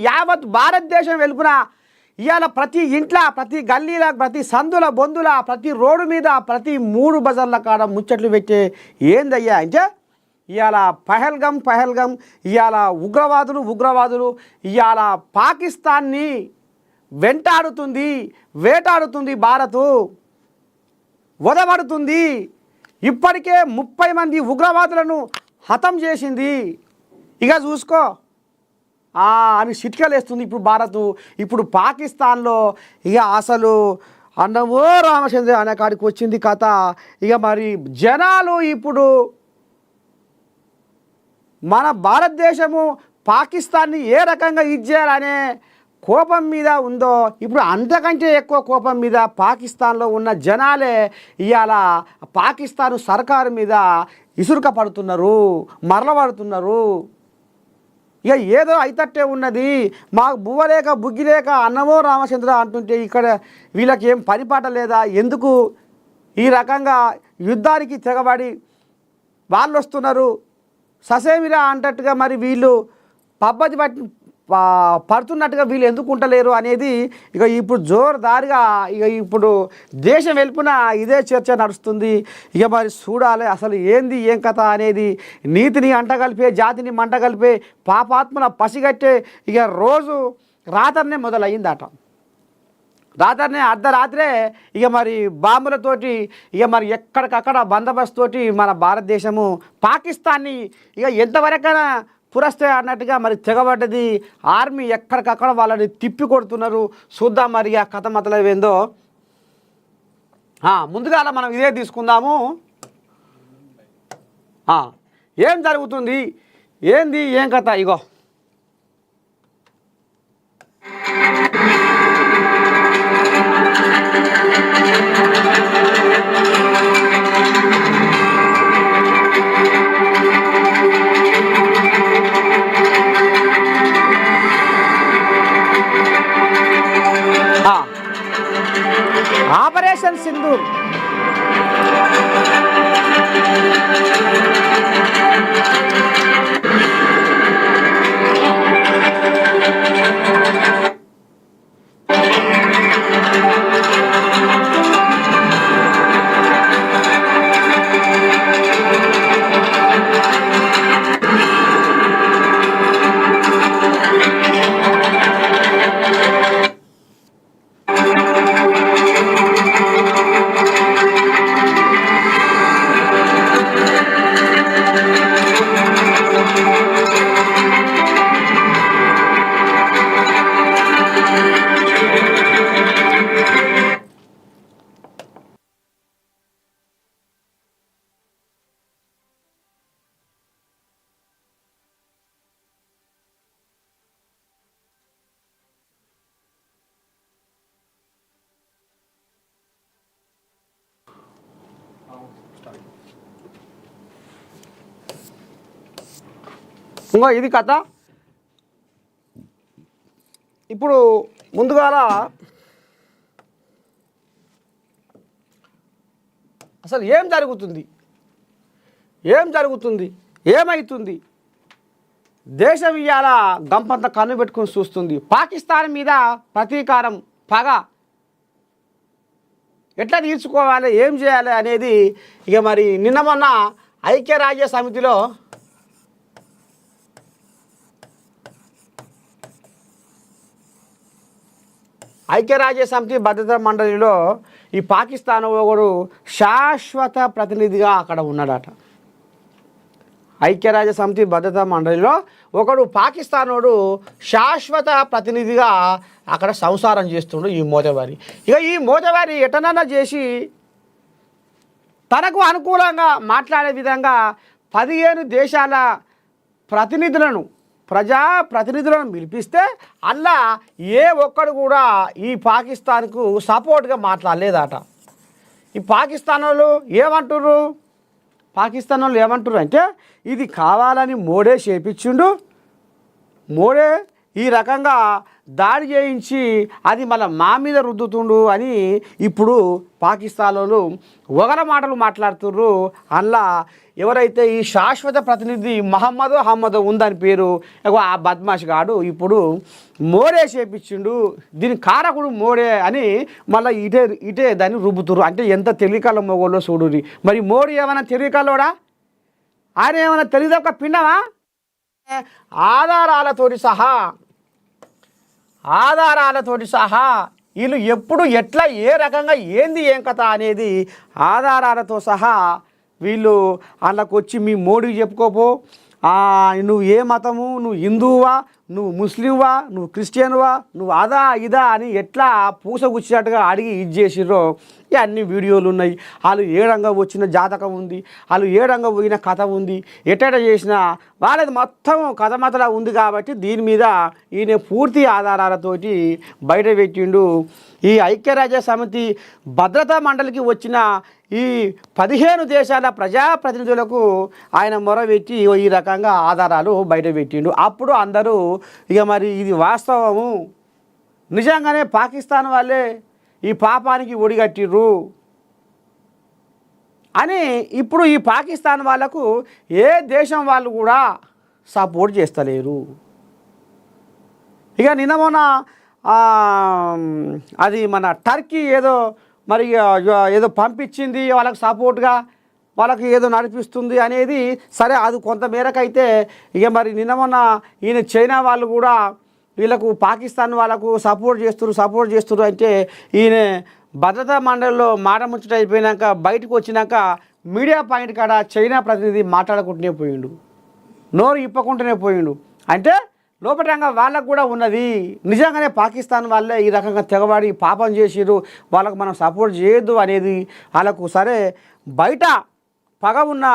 యావత్ భారతదేశం వెలుపున ఇవాళ ప్రతి ఇంట్లో, ప్రతి గల్లీల, ప్రతి సందుల బొందుల, ప్రతి రోడ్డు మీద, ప్రతి 3 బజార్ల కాడ ముచ్చట్లు పెట్టే ఏందయ్యా అంటే ఇవాళ పహల్గం ఇవాళ ఉగ్రవాదులు ఇవాళ పాకిస్తాన్ని వేటాడుతుంది భారత్, వదబడుతుంది. ఇప్పటికే 30 మంది ఉగ్రవాదులను హతం చేసింది. ఇక చూసుకో అని చిట్కలేస్తుంది ఇప్పుడు భారత్. ఇప్పుడు పాకిస్తాన్లో ఇక అసలు అన్నమో రామచంద్ర అనే కాడికి వచ్చింది కథ. ఇక మరి జనాలు ఇప్పుడు మన భారతదేశము పాకిస్తాన్ని ఏ రకంగా ఇచ్చేయాలనే కోపం మీద ఉందో, ఇప్పుడు అంతకంటే ఎక్కువ కోపం మీద పాకిస్తాన్లో ఉన్న జనాలే ఇవాళ పాకిస్తాన్ సర్కారు మీద ఇసురుక పడుతున్నారు, మరలబడుతున్నారు. ఇక ఏదో అయితట్టే ఉన్నది, మాకు బువ్వలేక బుగ్గిలేక అన్నమో రామచంద్ర అంటుంటే ఇక్కడ వీళ్ళకి ఏం పనిపాట లేదా, ఎందుకు ఈ రకంగా యుద్ధానికి తెగబడి వాళ్ళు వస్తున్నారు ససేమిరా అంటట్టుగా మరి వీళ్ళు పద్ధతి పడుతున్నట్టుగా వీళ్ళు ఎందుకు ఉంటలేరు అనేది ఇక ఇప్పుడు జోరుదారుగా ఇక ఇప్పుడు దేశం వెలుపున ఇదే చర్చ నడుస్తుంది. ఇక మరి చూడాలి అసలు ఏంది ఏం కథ అనేది. నీతిని అంటగలిపే, జాతిని మంటగలిపే, పాపాత్మల పసిగట్టే ఇక రోజు రాత్రనే మొదలయ్యిందట. రాత్రనే అర్ధరాత్రే ఇక మరి బాంబులతోటి ఇక మరి ఎక్కడికక్కడ బందోబస్తుతోటి మన భారతదేశము పాకిస్తాన్ని ఇక ఎంతవరకైనా పురస్తే అన్నట్టుగా మరి తెగబడ్డది. ఆర్మీ ఎక్కడికక్కడ వాళ్ళని తిప్పి కొడుతున్నారు. చూద్దాం మరి ఆ కథ మొదలైందో ఏందో. ముందుగా మనం ఇదే తీసుకుందాము. ఏం జరుగుతుంది, ఏంది ఏం కథ. ఇగో ఆపరేషన్ సింధూర్ ఇంకో ఇది కథ. ఇప్పుడు ముందుగాల అసలు ఏం జరుగుతుంది, ఏమవుతుంది, దేశం ఇవాళ గంపంత కన్ను పెట్టుకుని చూస్తుంది. పాకిస్తాన్ మీద ప్రతీకారం, పగ ఎట్లా తీర్చుకోవాలి, ఏం చేయాలి అనేది ఇక మరి నిన్న మొన్న ఐక్యరాజ్య సమితిలో భద్రతా మండలిలో ఈ పాకిస్తాన్ ఒకడు శాశ్వత ప్రతినిధిగా అక్కడ ఉన్నాడట. ఐక్యరాజ్య సమితి భద్రతా మండలిలో ఒకడు పాకిస్తానోడు శాశ్వత ప్రతినిధిగా అక్కడ సంసారం చేస్తుండు ఈ మోతవారి. ఇక ఈ మోతవారి ఎటనన్నా చేసి తనకు అనుకూలంగా మాట్లాడే విధంగా 15 దేశాల ప్రజాప్రతినిధులను పిలిపిస్తే అలా ఏ ఒక్కడు కూడా ఈ పాకిస్తాన్కు సపోర్ట్గా మాట్లాడలేదట. ఈ పాకిస్తాన్ వాళ్ళు ఏమంటారు అంటే ఇది కావాలని మోడే చేపించిండు, మోడే ఈ రకంగా దాడి చేయించి అది మళ్ళీ మా మీద రుద్దుతుండు అని ఇప్పుడు పాకిస్తాన్ వాళ్ళు ఒగల మాటలు మాట్లాడుతుర్రు. అలా ఎవరైతే ఈ శాశ్వత ప్రతినిధి మహమ్మద్ అహ్మద్ ఉందని పేరు, ఆ బద్మాష్ గాడు ఇప్పుడు మోడే చేపించిండు, దీని కారకుడు మోడే అని మళ్ళీ ఇటే దాన్ని రుబ్బుతురు. అంటే ఎంత తెలివికల్ల మొగోళ్ళో చూడురి. మరి మోడీ ఏమైనా తెలివికల్లోడా? ఆయన ఏమైనా తెలియదొక్క పిండమా? ఆధారాలతోటి సహా వీళ్ళు ఎప్పుడు ఎట్లా ఏ రకంగా ఏంది ఏం కథ అనేది ఆధారాలతో సహా వీళ్ళు వాళ్ళకు వచ్చి మీ మోడీకి చెప్పుకోపో, నువ్వు ఏ మతము, నువ్వు హిందువువా, నువ్వు ముస్లింవా, నువ్వు క్రిస్టియన్వా, నువ్వు అదా ఇదా అని ఎట్లా పూసగుచ్చినట్టుగా అడిగి ఇది చేసిర్రో అన్ని వీడియోలు ఉన్నాయి. వాళ్ళు ఏడంగా వచ్చిన జాతకం ఉంది, వాళ్ళు ఏడంగా పోయిన కథ ఉంది, ఎట్టట చేసినా వాళ్ళది మొత్తం కథ మతలా ఉంది. కాబట్టి దీని మీద ఈయన పూర్తి ఆధారాలతోటి బయట పెట్టిండు. ఈ ఐక్యరాజ్య సమితి భద్రతా మండలికి వచ్చిన ఈ 15 దేశాల ప్రజాప్రతినిధులకు ఆయన మొరబెట్టి ఈ రకంగా ఆధారాలు బయట పెట్టిండు. అప్పుడు అందరూ ఇక మరి ఇది వాస్తవము, నిజంగానే పాకిస్తాన్ వాళ్ళే ఈ పాపానికి ఒడిగట్టిర్రు అని ఇప్పుడు ఈ పాకిస్తాన్ వాళ్ళకు ఏ దేశం వాళ్ళు కూడా సపోర్ట్ చేస్తలేరు. ఇక నిన్న మొన్న అది మన టర్కీ ఏదో పంపించింది వాళ్ళకి సపోర్ట్గా, వాళ్ళకి ఏదో నడిపిస్తుంది అనేది సరే, అది కొంత మేరకైతే ఇక మరి నిన్న మొన్న ఈయన చైనా వాళ్ళు కూడా వీళ్ళకు పాకిస్తాన్ వాళ్ళకు సపోర్ట్ చేస్తున్నారు అంటే ఈయన భద్రతా మండలిలో మాట ముచ్చట అయిపోయినాక బయటకు వచ్చినాక మీడియా పాయింట్ కాడ చైనా ప్రతినిధి మాట్లాడుకుంటూనే పోయిండు, నోరు ఇప్పకుంటూనే పోయిండు. అంటే లోపటంగా వాళ్ళకు కూడా ఉన్నది, నిజంగానే పాకిస్తాన్ వాళ్ళే ఈ రకంగా తెగబడి పాపం చేసిరు, వాళ్ళకు మనం సపోర్ట్ చేయొద్దు అనేది వాళ్ళకు సరే బయట పగ ఉన్న,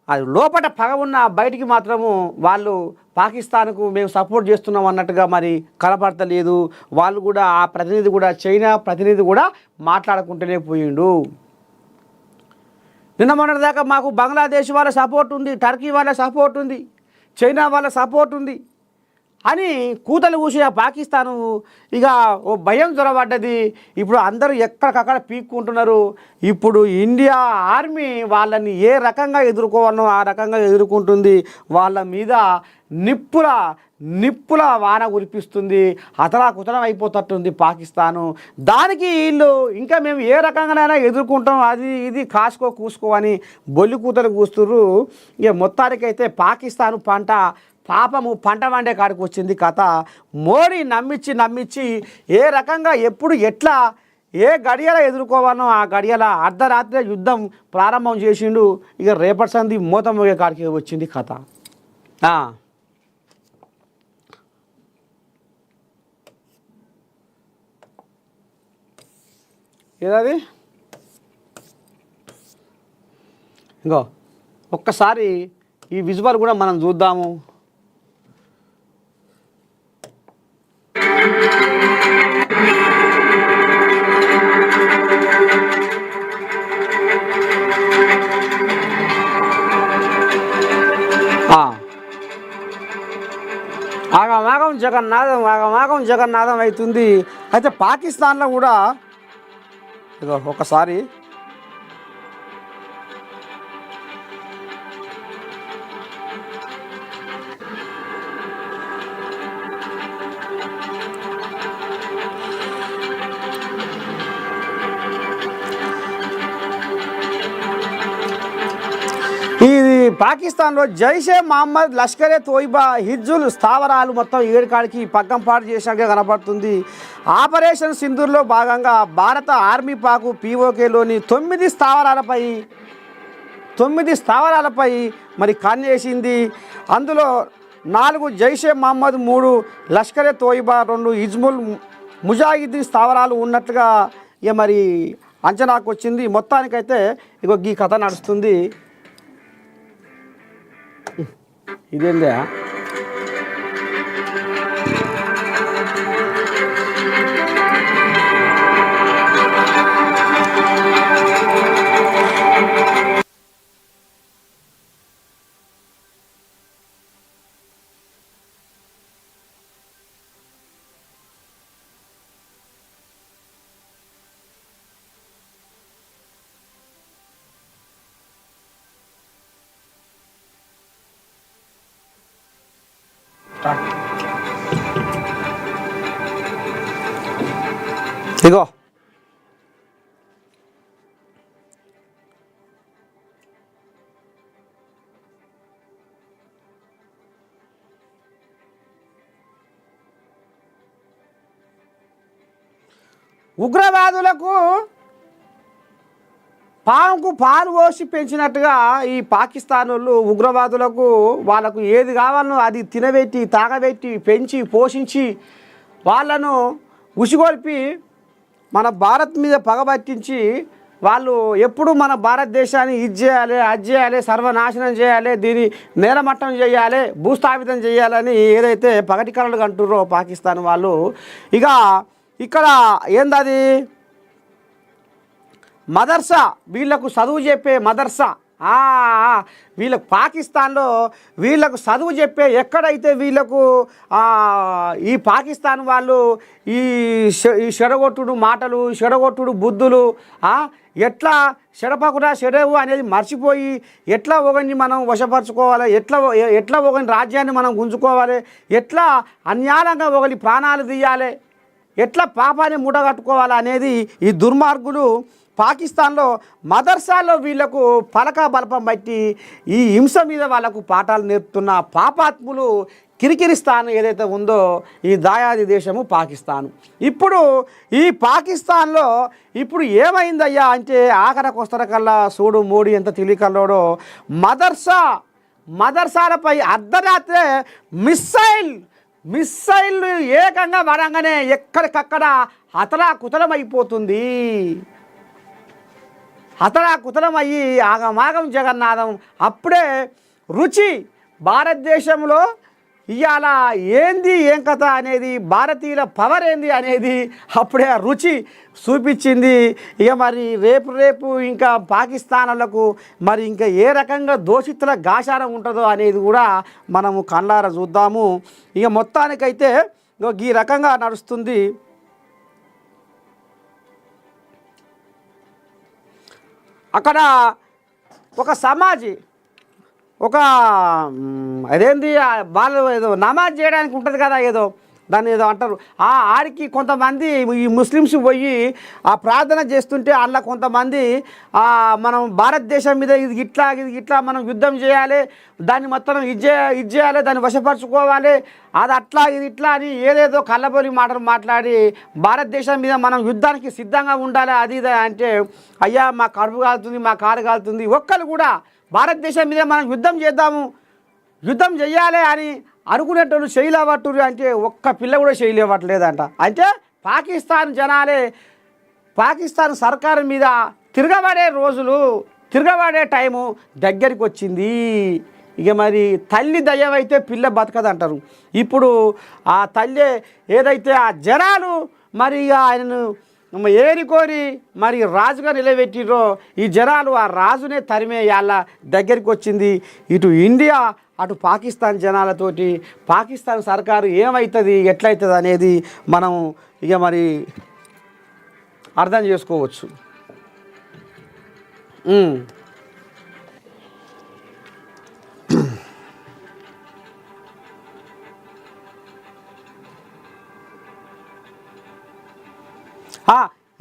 అది లోపల పగ ఉన్న బయటికి మాత్రము వాళ్ళు పాకిస్తాన్కు మేము సపోర్ట్ చేస్తున్నాం అన్నట్టుగా మరి కనపడతలేదు. వాళ్ళు కూడా ఆ ప్రతినిధి కూడా చైనా ప్రతినిధి కూడా మాట్లాడుకుంటూనే పోయిండు. నిన్న మొన్నటిదాకా మాకు బంగ్లాదేశ్ వాళ్ళ సపోర్ట్ ఉంది, టర్కీ వాళ్ళ సపోర్ట్ ఉంది, చైనా వాళ్ళ సపోర్ట్ ఉంది అని కూతలు కూసిన పాకిస్తాను ఇక ఓ భయం జ్వరపడ్డది. ఇప్పుడు అందరూ ఎక్కడికక్కడ పీక్కుంటున్నారు. ఇప్పుడు ఇండియా ఆర్మీ వాళ్ళని ఏ రకంగా ఎదుర్కోవాలో ఆ రకంగా ఎదుర్కొంటుంది. వాళ్ళ మీద నిప్పుల వాన కురిపిస్తుంది, అతలాకుతలం అయిపోతట్టుంది పాకిస్తాను. దానికి వీళ్ళు ఇంకా మేము ఏ రకంగానైనా ఎదుర్కొంటాం, అది ఇది కూసుకో అని బొల్లి కూతలు కూస్తుర్రు. ఇక మొత్తానికైతే పాకిస్తాను పాపము పంట వండే కాడికి వచ్చింది కథ. మోడీ నమ్మించి ఏ రకంగా ఎప్పుడు ఎట్లా ఏ గడియల ఎదుర్కోవాలో ఆ గడియల అర్ధరాత్రి యుద్ధం ప్రారంభం చేసిండు. ఇక రేపటి సంది మూత మోగే కాడికి వచ్చింది కథ. ఏదది ఇంకో ఒక్కసారి ఈ విజువల్ కూడా మనం చూద్దాము. ఆగమాగం జగన్నాథం అవుతుంది. అయితే పాకిస్తాన్లో కూడా ఇదో ఒకసారి పాకిస్తాన్లో జైషే మహమ్మద్, లష్కరే తోయిబా, హిజ్బుల్ స్థావరాలు మొత్తం 7 కాడికి పగ్గంపాటు చేసినట్టుగా కనపడుతుంది. ఆపరేషన్ సింధూర్లో భాగంగా భారత ఆర్మీ పాకు పీఓకేలోని 9 స్థావరాలపై మరి కన్నేసింది. అందులో 4 జైషే మహమ్మద్, 3 లష్కరే తోయిబా, 2 హిజ్బుల్ ముజాహిదీన్ స్థావరాలు ఉన్నట్టుగా ఇక మరి అంచనాకు వచ్చింది. మొత్తానికైతే ఇగో ఈ కథ నడుస్తుంది. ఇదేందా ఇగో ఉగ్రవాదులకు పాముకు పాలు పోసి పెంచినట్టుగా ఈ పాకిస్తాన్ వాళ్ళు ఉగ్రవాదులకు వాళ్ళకు ఏది కావాలనో అది తినబెట్టి తాగబెట్టి పెంచి పోషించి వాళ్ళను ఉసిగొల్పి మన భారత్ మీద పగబట్టించి వాళ్ళు ఎప్పుడు మన భారతదేశాన్ని ఇది చేయాలి అది చేయాలి సర్వనాశనం చేయాలి దీన్ని నేలమట్టం చేయాలి భూస్థాపితం చేయాలని ఏదైతే పగటి కలలు అంటుర్రో పాకిస్తాన్ వాళ్ళు ఇక ఇక్కడ ఏందది మదర్సా వీళ్ళకు చదువు చెప్పే మదర్సా వీళ్ళకు పాకిస్తాన్లో వీళ్ళకు చదువు చెప్పే ఎక్కడైతే వీళ్ళకు ఈ పాకిస్తాన్ వాళ్ళు ఈ చెడగొట్టుడు మాటలు చెడగొట్టుడు బుద్ధులు ఎట్లా చెడపకుండా చెడవు అనేది మర్చిపోయి ఎట్లా ఒకరిని మనం వశపరచుకోవాలి ఎట్లా ఒకరి రాజ్యాన్ని మనం గుంజుకోవాలి ఎట్లా అన్యాయంగా ఒకరి ప్రాణాలు తీయాలి ఎట్లా పాపాన్ని మూటగట్టుకోవాలి అనేది ఈ దుర్మార్గులు పాకిస్తాన్లో మదర్సాల్లో వీళ్లకు పలక బలపం బట్టి ఈ హింస మీద వాళ్ళకు పాఠాలు నేర్పుతున్న పాపాత్ములు కిరికిరిస్తాన్ ఏదైతే ఉందో ఈ దాయాది దేశము పాకిస్తాన్. ఇప్పుడు ఈ పాకిస్తాన్లో ఇప్పుడు ఏమైందయ్యా అంటే ఆఖరకొస్తరకల్లా చూడు మోడీ ఎంత తెలియకల్లోడో మదర్సాలపై అర్ధరాత్రే మిస్సైల్ ఏకంగా పడంగానే ఎక్కడికక్కడ కుతలమయ్యి ఆగమాగం జగన్నాథం. అప్పుడే రుచి భారతదేశంలో ఇవాళ ఏంది ఏం కథ అనేది భారతీయుల పవర్ ఏంది అనేది అప్పుడే ఆ రుచి చూపించింది. ఇక మరి రేపు ఇంకా పాకిస్తాన్లకు మరి ఇంకా ఏ రకంగా దోషితుల గాశారం ఉంటుందో అనేది కూడా మనము కళ్ళారా చూద్దాము. ఇక మొత్తానికైతే ఈ రకంగా నడుస్తుంది. అక్కడ ఒక సమాజి అదేంది వాళ్ళు ఏదో నమాజ్ చేయడానికి ఉంటుంది కదా, ఏదో దాన్ని ఏదో అంటారు. ఆడికి కొంతమంది ఈ ముస్లిమ్స్ పోయి ఆ ప్రార్థన చేస్తుంటే అందులో కొంతమంది మనం భారతదేశం మీద ఇది ఇట్లా మనం యుద్ధం చేయాలి, దాన్ని మొత్తం ఇది చేయాలి, దాన్ని వశపరచుకోవాలి, అది అట్లా ఇది ఇట్లా అని ఏదేదో కళ్ళబొలి మాటలు మాట్లాడి భారతదేశం మీద మనం యుద్ధానికి సిద్ధంగా ఉండాలి అది ఇది అంటే, అయ్యా మా కడుపు కాలుతుంది, మా కారు కాలుతుంది, ఒక్కరు కూడా భారతదేశం మీద మనం యుద్ధం చెయ్యాలి అని అనుకునేటోళ్ళు చేయలేవట్టురు అంటే ఒక్క పిల్ల కూడా చేయలేవట్లేదంట. అంటే పాకిస్తాన్ జనాలే పాకిస్తాన్ సర్కారు మీద తిరగబడే టైము దగ్గరికి వచ్చింది. ఇక మరి తల్లి దయ్యమైతే పిల్ల బతకదంటారు. ఇప్పుడు ఆ తల్లి ఏదైతే ఆ జనాలు మరి ఇక ఆయనను ఏరికోరి మరి రాజుగా నిలబెట్టిరో ఈ జనాలు ఆ రాజునే తరిమేయాల దగ్గరికి వచ్చింది. ఇటు ఇండియా అటు పాకిస్తాన్ జనాలతోటి పాకిస్తాన్ సర్కారు ఏమవుతుంది ఎట్లయితుంది అనేది మనం ఇక మరి అర్థం చేసుకోవచ్చు.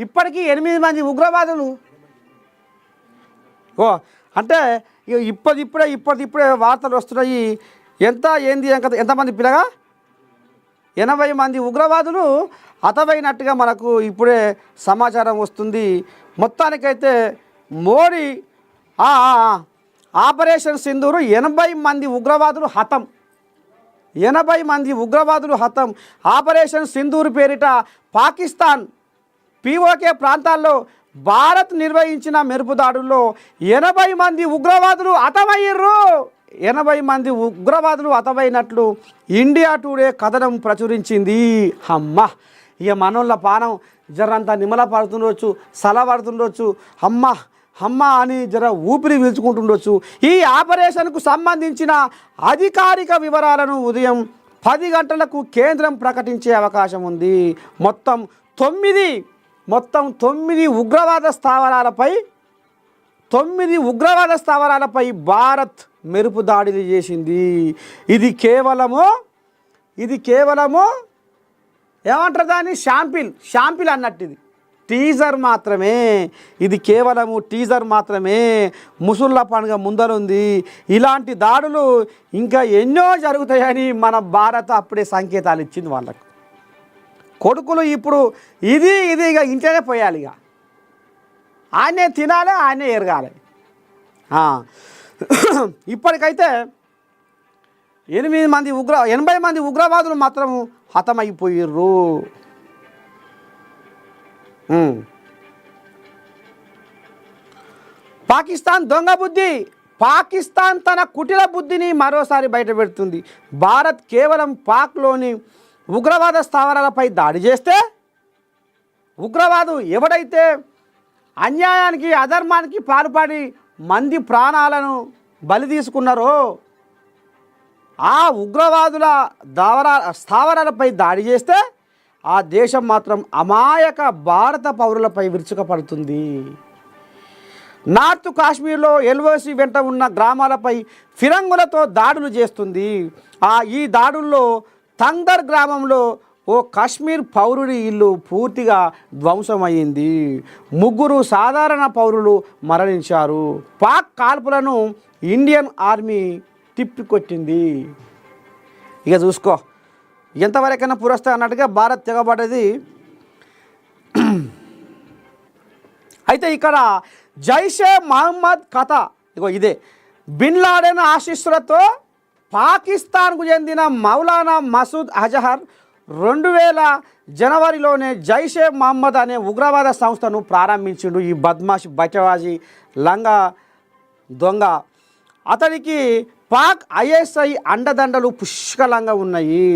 ఇప్పటికీ 8 మంది ఉగ్రవాదులు అంటే ఇప్పటిప్పుడే వార్తలు వస్తున్నాయి. ఎంతమంది పిల్లగా 80 మంది ఉగ్రవాదులు హతమైనట్టుగా మనకు ఇప్పుడే సమాచారం వస్తుంది. మొత్తానికైతే మోడీ ఆపరేషన్ సింధూరు 80 మంది ఉగ్రవాదులు హతం. 80 మంది ఉగ్రవాదులు హతం. ఆపరేషన్ సింధూరు పేరిట పాకిస్తాన్ పీఓకే ప్రాంతాల్లో భారత్ నిర్వహించిన మెరుపు దాడుల్లో 80 మంది ఉగ్రవాదులు హతమయ్యారు. 80 మంది ఉగ్రవాదులు హతమైనట్లు ఇండియా టుడే కథనం ప్రచురించింది. ఇక మనోళ్ళ పానం జరంతా నిమల పడుతుండొచ్చు, సలపడుతుండొచ్చు, అమ్మ అని జర ఊపిరి పీల్చుకుంటుండొచ్చు. ఈ ఆపరేషన్కు సంబంధించిన అధికారిక వివరాలను ఉదయం 10 గంటలకు కేంద్రం ప్రకటించే అవకాశం ఉంది. మొత్తం 9 ఉగ్రవాద స్థావరాలపై భారత్ మెరుపు దాడులు చేసింది. ఇది కేవలము ఇది కేవలము ఏమంటారు దాన్ని షాంపిల్ అన్నట్టు ఇది టీజర్ మాత్రమే. ఇది కేవలము టీజర్ మాత్రమే. ముసుళ్ళ పండుగ ముందరుంది. ఇలాంటి దాడులు ఇంకా ఎన్నో జరుగుతాయని మన భారత్ అప్పుడే సంకేతాలు ఇచ్చింది వాళ్ళకు. కొడుకులు ఇప్పుడు ఇది ఇక ఇంట్లోనే పోయాలి, ఇక ఆయనే తినాలి, ఆయనే ఎరగాలి. ఇప్పటికైతే 80 మంది ఉగ్రవాదులు మాత్రం హతమైపోయిర్రు. పాకిస్తాన్ దొంగ బుద్ధి. పాకిస్తాన్ తన కుటిల బుద్ధిని మరోసారి బయటపెడుతుంది. భారత్ కేవలం పాక్లోని ఉగ్రవాద స్థావరాలపై దాడి చేస్తే ఉగ్రవాదు ఎవడైతే అన్యాయానికి అధర్మానికి పాల్పడి మంది ప్రాణాలను బలి తీసుకున్నారో ఆ ఉగ్రవాదుల స్థావరాలపై దాడి చేస్తే ఆ దేశం మాత్రం అమాయక భారత పౌరులపై విరుచుకపడుతుంది. నార్త్ కాశ్మీర్లో ఎల్ఓసి వెంట ఉన్న గ్రామాలపై ఫిరంగులతో దాడులు చేస్తుంది. ఈ దాడుల్లో తంగ్దర్ గ్రామంలో ఓ కాశ్మీర్ పౌరుడి ఇల్లు పూర్తిగా ధ్వంసమైంది. 3 సాధారణ పౌరులు మరణించారు. పాక్ కాల్పులను ఇండియన్ ఆర్మీ తిప్పికొట్టింది. ఇక చూసుకో ఎంతవరకైనా పురస్తా అన్నట్టుగా భారత్ తెగబడ్డది. అయితే ఇక్కడ జైషే మహమ్మద్ కథ ఇగో ఇదే. బిన్ లాడెన్ ఆశీస్సులతో పాకిస్తాన్కు చెందిన మౌలానా మసూద్ అజహర్ 2000 జనవరిలోనే జైషే మహమ్మద్ అనే ఉగ్రవాద సంస్థను ప్రారంభించిండు. ఈ బద్మాష్ బచవాజీ లంగా దొంగ. అతనికి పాక్ ఐఎస్ఐ అండదండలు పుష్కలంగా ఉన్నాయి.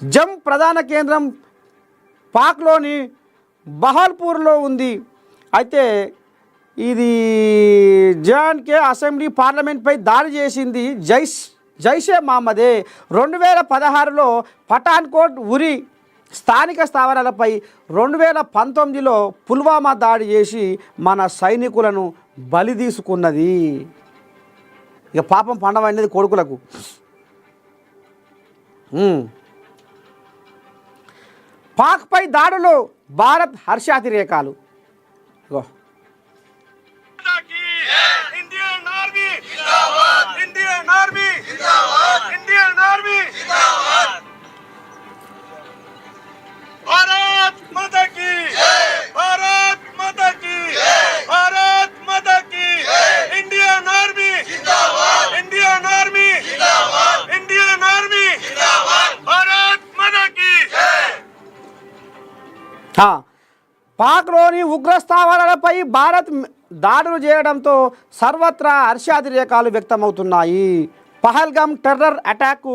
జమ్ ప్రధాన కేంద్రం పాక్లోని బహల్పూర్లో ఉంది. అయితే ఇది జే&కే అసెంబ్లీ పార్లమెంట్పై దాడి చేసింది జైషే మహమ్మదే. 2016లో పఠాన్కోట్ ఉరి స్థానిక స్థావరాలపై 2019లో పుల్వామా దాడి చేసి మన సైనికులను బలి తీసుకున్నది. ఇక పాపం పండవనేది కొడుకులకు. పాక్పై దాడులు భారత్ హర్షాతిరేకాలు. ఇగో పాక్లోని ఉగ్రస్థావరాలపై భారత్ దాడులు చేయడంతో సర్వత్రా హర్షాతిరేకాలు వ్యక్తమవుతున్నాయి. పహల్గామ్ టెర్రర్ అటాక్కు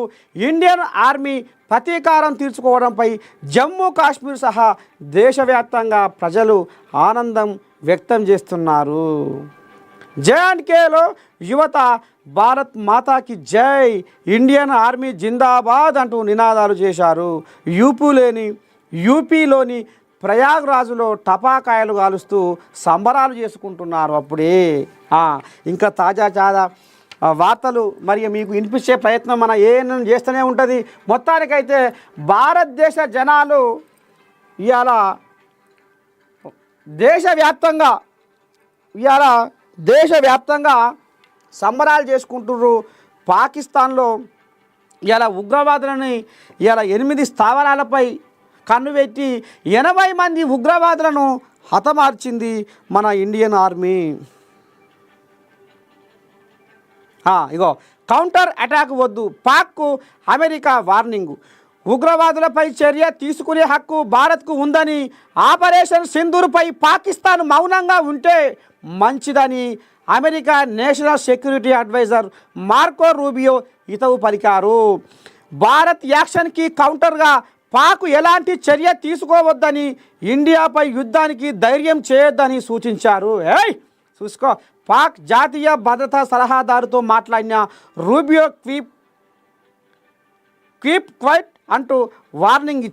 ఇండియన్ ఆర్మీ ప్రతీకారం తీర్చుకోవడంపై జమ్మూ కాశ్మీర్ సహా దేశవ్యాప్తంగా ప్రజలు ఆనందం వ్యక్తం చేస్తున్నారు. జే&కేలో యువత భారత్ మాతాకి జై, ఇండియన్ ఆర్మీ జిందాబాద్ అంటూ నినాదాలు చేశారు. యూపీలోని ప్రయాగ్రాజ్లో టపాకాయలు కాలుస్తూ సంబరాలు చేసుకుంటున్నారు. అప్పుడే ఇంకా తాజా వార్తలు మరి మీకు వినిపించే ప్రయత్నం మన ఏఎన్ఎం చేస్తూనే ఉంటుంది. మొత్తానికైతే భారతదేశ జనాలు ఇవాళ దేశవ్యాప్తంగా సంబరాలు చేసుకుంటున్నారు. పాకిస్తాన్లో ఇవాళ ఉగ్రవాదులని ఇవాళ 8 స్థావరాలపై కన్నుపెట్టి 80 మంది ఉగ్రవాదులను హతమార్చింది మన ఇండియన్ ఆర్మీ. ఇగో కౌంటర్ అటాక్ వద్దు, పాక్కు అమెరికా వార్నింగు. ఉగ్రవాదులపై చర్య తీసుకునే హక్కు భారత్కు ఉందని, ఆపరేషన్ సింధూర్పై పాకిస్తాన్ మౌనంగా ఉంటే మంచిదని America national security adviser Marco Rubio హితవు పలికారు. భారత్ యాక్షన్కి కౌంటర్గా పాక్ ఎలాంటి చర్య తీసుకోవద్దని, ఇండియాపై యుద్ధానికి ధైర్యం చేయొద్దని సూచించారు. చూసుకో, పాక్ జాతీయ భద్రతా సలహాదారుతో మాట్లాడిన రూబియో క్వీప్ క్వైట్ అంటూ వార్నింగ్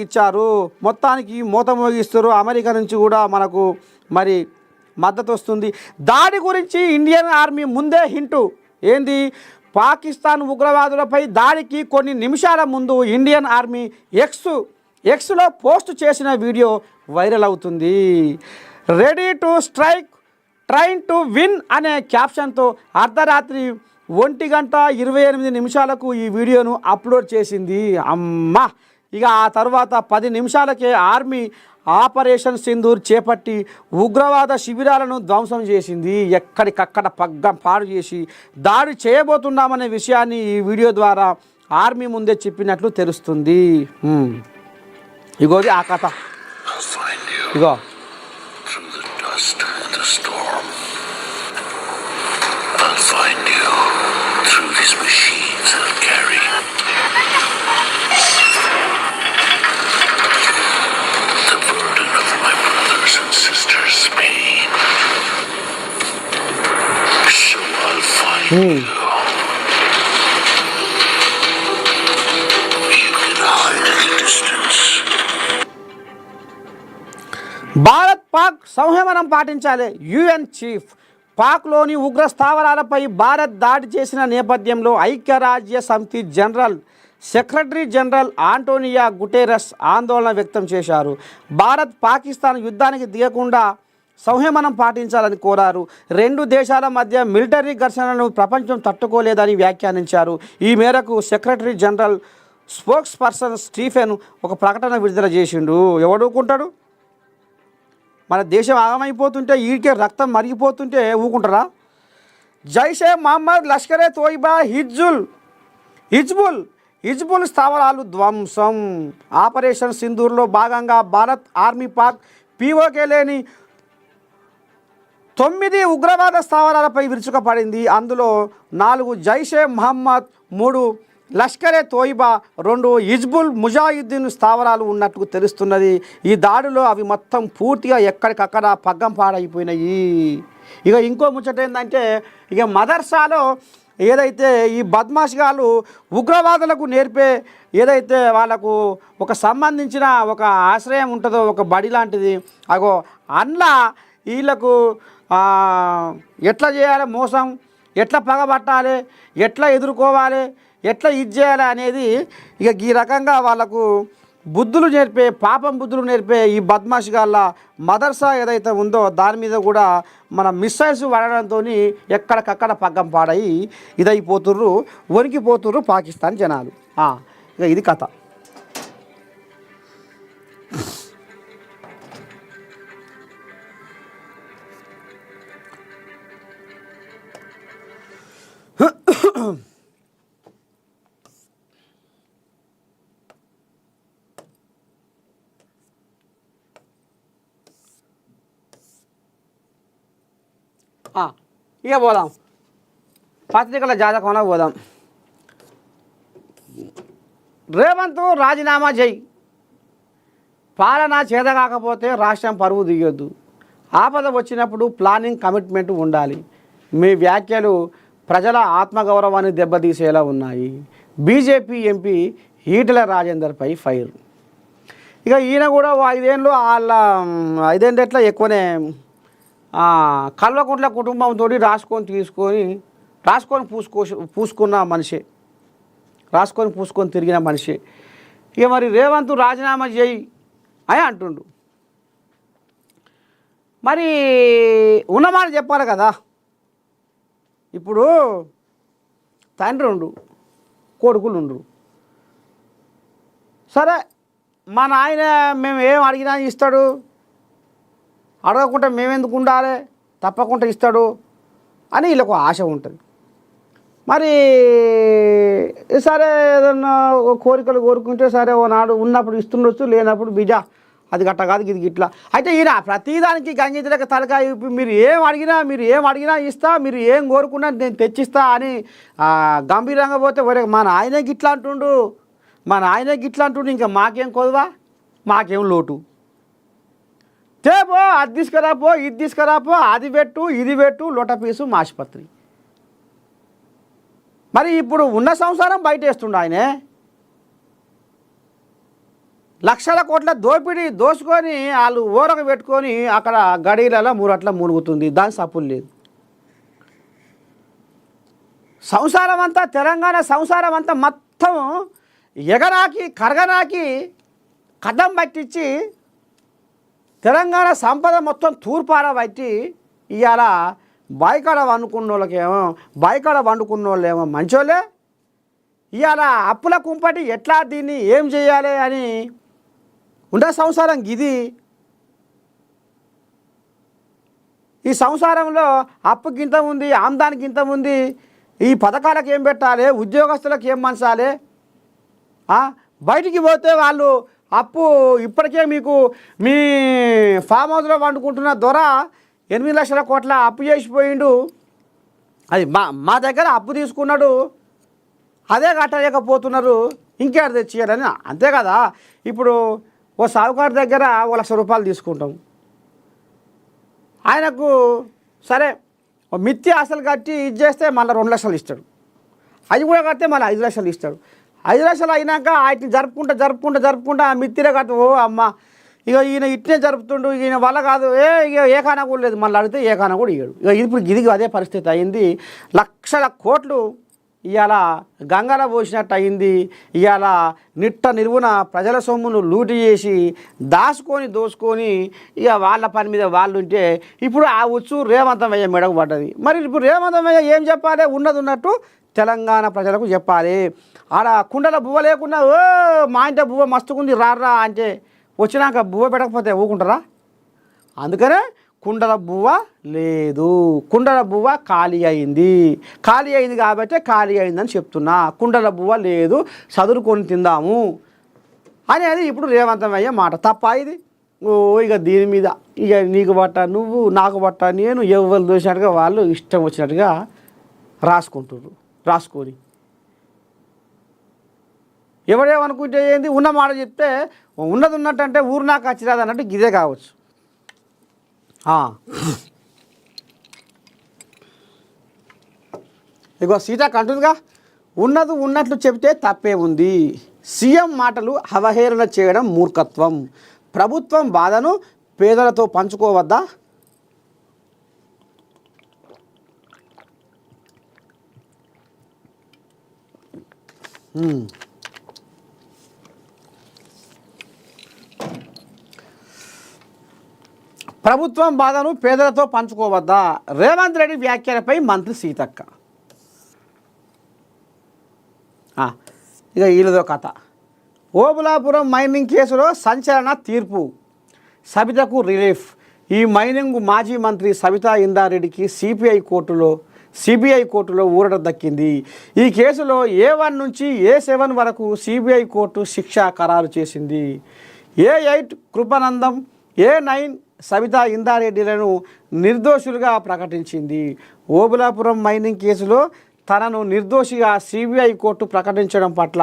ఇచ్చారు. మొత్తానికి మూత మోగిస్తారు. అమెరికా నుంచి కూడా మనకు మరి మద్దతు వస్తుంది. దాడి గురించి ఇండియన్ ఆర్మీ ముందే హింటు ఏంది, పాకిస్తాన్ ఉగ్రవాదులపై దాడికి కొన్ని నిమిషాల ముందు ఇండియన్ ఆర్మీ ఎక్స్లో పోస్ట్ చేసిన వీడియో వైరల్ అవుతుంది. Ready to strike train to win అనే క్యాప్షన్తో అర్ధరాత్రి 1:28 ఈ వీడియోను అప్లోడ్ చేసింది. అమ్మ ఇక ఆ తర్వాత 10 నిమిషాలకే ఆర్మీ ఆపరేషన్ సింధూర్ చేపట్టి ఉగ్రవాద శిబిరాలను ధ్వంసం చేసింది. ఎక్కడికక్కడ పగ్గం పాడు చేసి దాడి చేయబోతున్నామనే విషయాన్ని ఈ వీడియో ద్వారా ఆర్మీ ముందే చెప్పినట్లు తెలుస్తుంది. ఇగోది ఆ కథ. ఇగో భారత్ పాక్ సంయమనం పాటించాలి. యుఎన్ చీఫ్ పాక్లోని ఉగ్ర స్థావరాలపై భారత్ దాడి చేసిన నేపథ్యంలో ఐక్యరాజ్య సమితి సెక్రటరీ జనరల్ ఆంటోనియో గుటెరస్ ఆందోళన వ్యక్తం చేశారు. భారత్ పాకిస్తాన్ యుద్ధానికి దిగకుండా సంయమనం పాటించాలని కోరారు. 2 దేశాల మధ్య మిలిటరీ ఘర్షణలను ప్రపంచం తట్టుకోలేదని వ్యాఖ్యానించారు. ఈ మేరకు secretary general spokes person Stephen ఒక ప్రకటన విడుదల చేసిండు. ఎవడుకుంటాడు? మన దేశం ఆగమైపోతుంటే వీడికే రక్తం మరిగిపోతుంటే ఊకుంటారా? జైషే మహమ్మద్, లష్కరే తోయిబా, హిజ్బుల్ స్థావరాలు ధ్వంసం. ఆపరేషన్ సింధూర్లో భాగంగా భారత్ ఆర్మీ పాక్ పీఓకే లేని 9 ఉగ్రవాద స్థావరాలపై విరుచుకుపడింది. అందులో 4 జైషే మహమ్మద్, 3 లష్కరే తోయిబా, 2 హిజ్బుల్ ముజాహిద్దీన్ స్థావరాలు ఉన్నట్టు తెలుస్తున్నది. ఈ దాడిలో అవి మొత్తం పూర్తిగా ఎక్కడికక్కడ పగ్గం పాడైపోయినాయి. ఇక ఇంకో ముచ్చట ఏంటంటే ఇక మదర్సాలో ఏదైతే ఈ బద్మాష్గాళ్ళు ఉగ్రవాదులకు నేర్పే ఏదైతే వాళ్ళకు ఒక సంబంధించిన ఒక ఆశ్రయం ఉంటుందో, ఒక బడి లాంటిది, అగో అందులో వీళ్ళకు ఎట్లా చేయాలి మోసం, ఎట్లా పగబట్టాలి, ఎట్లా ఎదుర్కోవాలి, ఎట్లా ఇది చేయాలి అనేది ఇక ఈ రకంగా వాళ్ళకు బుద్ధులు నేర్పే పాపం బుద్ధులు నేర్పే ఈ బద్మాష్గాళ్ళ మదర్సా ఏదైతే ఉందో దాని మీద కూడా మన మిస్సైల్స్ వాడడంతో ఎక్కడికక్కడ పగ్గం పాడయి ఇదైపోతుర్రు, వణికిపోతుర్రు పాకిస్తాన్ జనాలు. ఇక ఇది కథ. ఇక పోదాం పత్రికల జాతకంలో పోదాం. రేవంత్ రాజీనామా చేయి, పాలన చేత కాకపోతే రాష్ట్రం పరువు దిగొద్దు, ఆపద వచ్చినప్పుడు ప్లానింగ్ కమిట్మెంట్ ఉండాలి. మీ వ్యాఖ్యలు ప్రజల ఆత్మగౌరవాన్ని దెబ్బతీసేలా ఉన్నాయి. బీజేపీ ఎంపీ ఈటెల రాజేందర్పై ఫైర్. ఇక ఈయన కూడా 5 ఏళ్ళు వాళ్ళ 5 ఏళ్ళెట్లా ఎక్కువనే కల్వకుంట్ల కుటుంబంతో రాసుకొని పూసుకున్న మనిషి, పూసుకొని తిరిగిన మనిషి. ఇక మరి రేవంత్ రాజీనామా చేయి అని అంటుండు. మరి ఉన్నమాట చెప్పాలి కదా. ఇప్పుడు తండ్రి ఉండు, కొడుకులు ఉండు. సరే మా నాయన మేము ఏం అడిగినా ఇస్తాడు, అడగకుండా మేమెందుకు ఉండాలి, తప్పకుండా ఇస్తాడు అని వీళ్ళకు ఆశ ఉంటుంది. మరి సరే ఏదన్నా కోరికలు కోరుకుంటే సరే ఓనాడు ఉన్నప్పుడు ఇస్తుండొచ్చు, లేనప్పుడు బిజా అది గట్ట కాదు ఇది గిట్లా. అయితే ఈయన ప్రతిదానికి గంగితిలక తలకాయ మీరు ఏం అడిగినా ఇస్తా, మీరు ఏం కోరుకున్నా నేను తెచ్చిస్తా అని గంభీరంగా పోతే ఒరే మా నాయనే గిట్లా అంటుండు, ఇంకా మాకేం కొదవా, మాకేం లోటు, తేపో అది తీసుకురాపో, ఇది తీసుకురాపో, అది పెట్టు ఇది పెట్టు, లొటపీసు ఆసుపత్రి. మరి ఇప్పుడు ఉన్న సంసారం బయటేస్తుండు ఆయనే. లక్షల కోట్ల దోసుకొని వాళ్ళు ఊరక పెట్టుకొని అక్కడ గడీలలో మూరట్ల మునుగుతుంది, దాని సప్పులు లేదు. సంసారం అంతా తెలంగాణ సంసారం అంతా మొత్తం ఎగరాకి కరగనాకి కథం పట్టించి తెలంగాణ సంపద మొత్తం తూర్పార పట్టి ఇవాళ బాయికాడ వండుకున్న వాళ్ళకేమో బాయికాడ వండుకున్న వాళ్ళేమో మంచోళ్ళే ఇవాళ అప్పుల కుంపటి ఎట్లా దీన్ని ఏం చేయాలి అని ఉండే సంసారం గిది. ఈ సంసారంలో అప్పుకి ఇంత ఉంది, ఆమ్దానికి ఇంత ఉంది, ఈ పథకాలకు ఏం పెట్టాలి, ఉద్యోగస్తులకు ఏం మంచాలి, బయటికి పోతే వాళ్ళు అప్పు ఇప్పటికే మీకు మీ ఫామ్ హౌస్లో వండుకుంటున్న దొర 8 లక్షల కోట్ల అప్పు చేసిపోయిండు. అది మా దగ్గర అప్పు తీసుకున్నాడు, అదే కట్టలేకపోతున్నారు, ఇంకేడ తెచ్చియాలని. అంతే కదా. ఇప్పుడు ఓ సావుకారు దగ్గర 1 లక్ష రూపాయలు తీసుకుంటాం, ఆయనకు సరే మిత్తి అసలు కట్టి ఇది చేస్తే మళ్ళీ 2 లక్షలు ఇస్తాడు, అది కూడా కడితే మళ్ళీ 5 లక్షలు ఇస్తాడు. 5 లక్షలు అయినాక వాటిని జరుపుకుంటా ఆ మిత్తిరే కట్టు. ఓ అమ్మ ఇక ఈయన ఇట్నే జరుపుతుండు, ఈయన వల్ల కాదు, ఇక ఏ ఖానా కూడా లేదు, మళ్ళీ అడిగితే ఏ ఖానా కూడా ఇయ్యాడు. ఇక ఇప్పుడు గిదిగి అదే పరిస్థితి అయింది. లక్షల కోట్లు ఇవాళ గంగల పోసినట్టు అయింది. ఇవాళ నిట్ట నిలువున ప్రజల సొమ్మును లూటి చేసి దోసుకొని ఇక వాళ్ళ పని మీద వాళ్ళు ఉంటే ఇప్పుడు ఆ ఉచ్చు రేవంతమయ్య మెడకు పడ్డది. మరి ఇప్పుడు రేవంతమయ్య ఏం చెప్పాలి? ఉన్నది ఉన్నట్టు తెలంగాణ ప్రజలకు చెప్పాలి. ఆడ కుండల బువ్వ లేకుండా ఓ మా ఇంట బువ్వ మస్తుకుంది రారా అంటే వచ్చినాక బువ్వ పెట్టకపోతే ఊకుంటారా? అందుకనే కుండల బువ్వ లేదు, కుండల బువ్వ ఖాళీ అయింది కాబట్టి ఖాళీ అయిందని చెప్తున్నా. కుండల బువ్వ లేదు, చదువుకొని తిందాము అనేది ఇప్పుడు రేవంతమయ్యే మాట. తప్ప ఇది? ఓ ఇక దీని మీద ఇక నీకు బట్ట నువ్వు, నాకు బట్ట నేను, ఎవరు దోసినట్టుగా వాళ్ళు ఇష్టం వచ్చినట్టుగా రాసుకొని ఎవడేమనుకుంటే ఏంది, ఉన్న మాట చెప్తే ఉన్నది ఉన్నట్టు అంటే ఊరు నాకు వచ్చిరాదు అన్నట్టు గిదే కావచ్చు. ఇగో సీతక్క అంటుందిగా, ఉన్నది ఉన్నట్లు చెబితే తప్పే ఉంది, సీఎం మాటలు అవహేళన చేయడం మూర్ఖత్వం, ప్రభుత్వం బాధను పేదలతో పంచుకోవద్దా? ప్రభుత్వం బాధను పేదలతో పంచుకోవద్దా? రేవంత్ రెడ్డి వ్యాఖ్యలపై మంత్రి సీతక్క. ఇక వీళ్ళదో కథ. ఓబులాపురం మైనింగ్ కేసులో సంచలన తీర్పు, సబితకు రిలీఫ్. ఈ మైనింగ్ మాజీ మంత్రి సబితా ఇందారెడ్డికి సిబిఐ కోర్టులో ఊరట దక్కింది. ఈ కేసులో A1 నుంచి A7 వరకు సిబిఐ కోర్టు శిక్ష ఖరారు చేసింది. A8 కృపానందం, A9 సబితా ఇందారెడ్డిలను నిర్దోషులుగా ప్రకటించింది. ఓబులాపురం మైనింగ్ కేసులో తనను నిర్దోషిగా సిబిఐ కోర్టు ప్రకటించడం పట్ల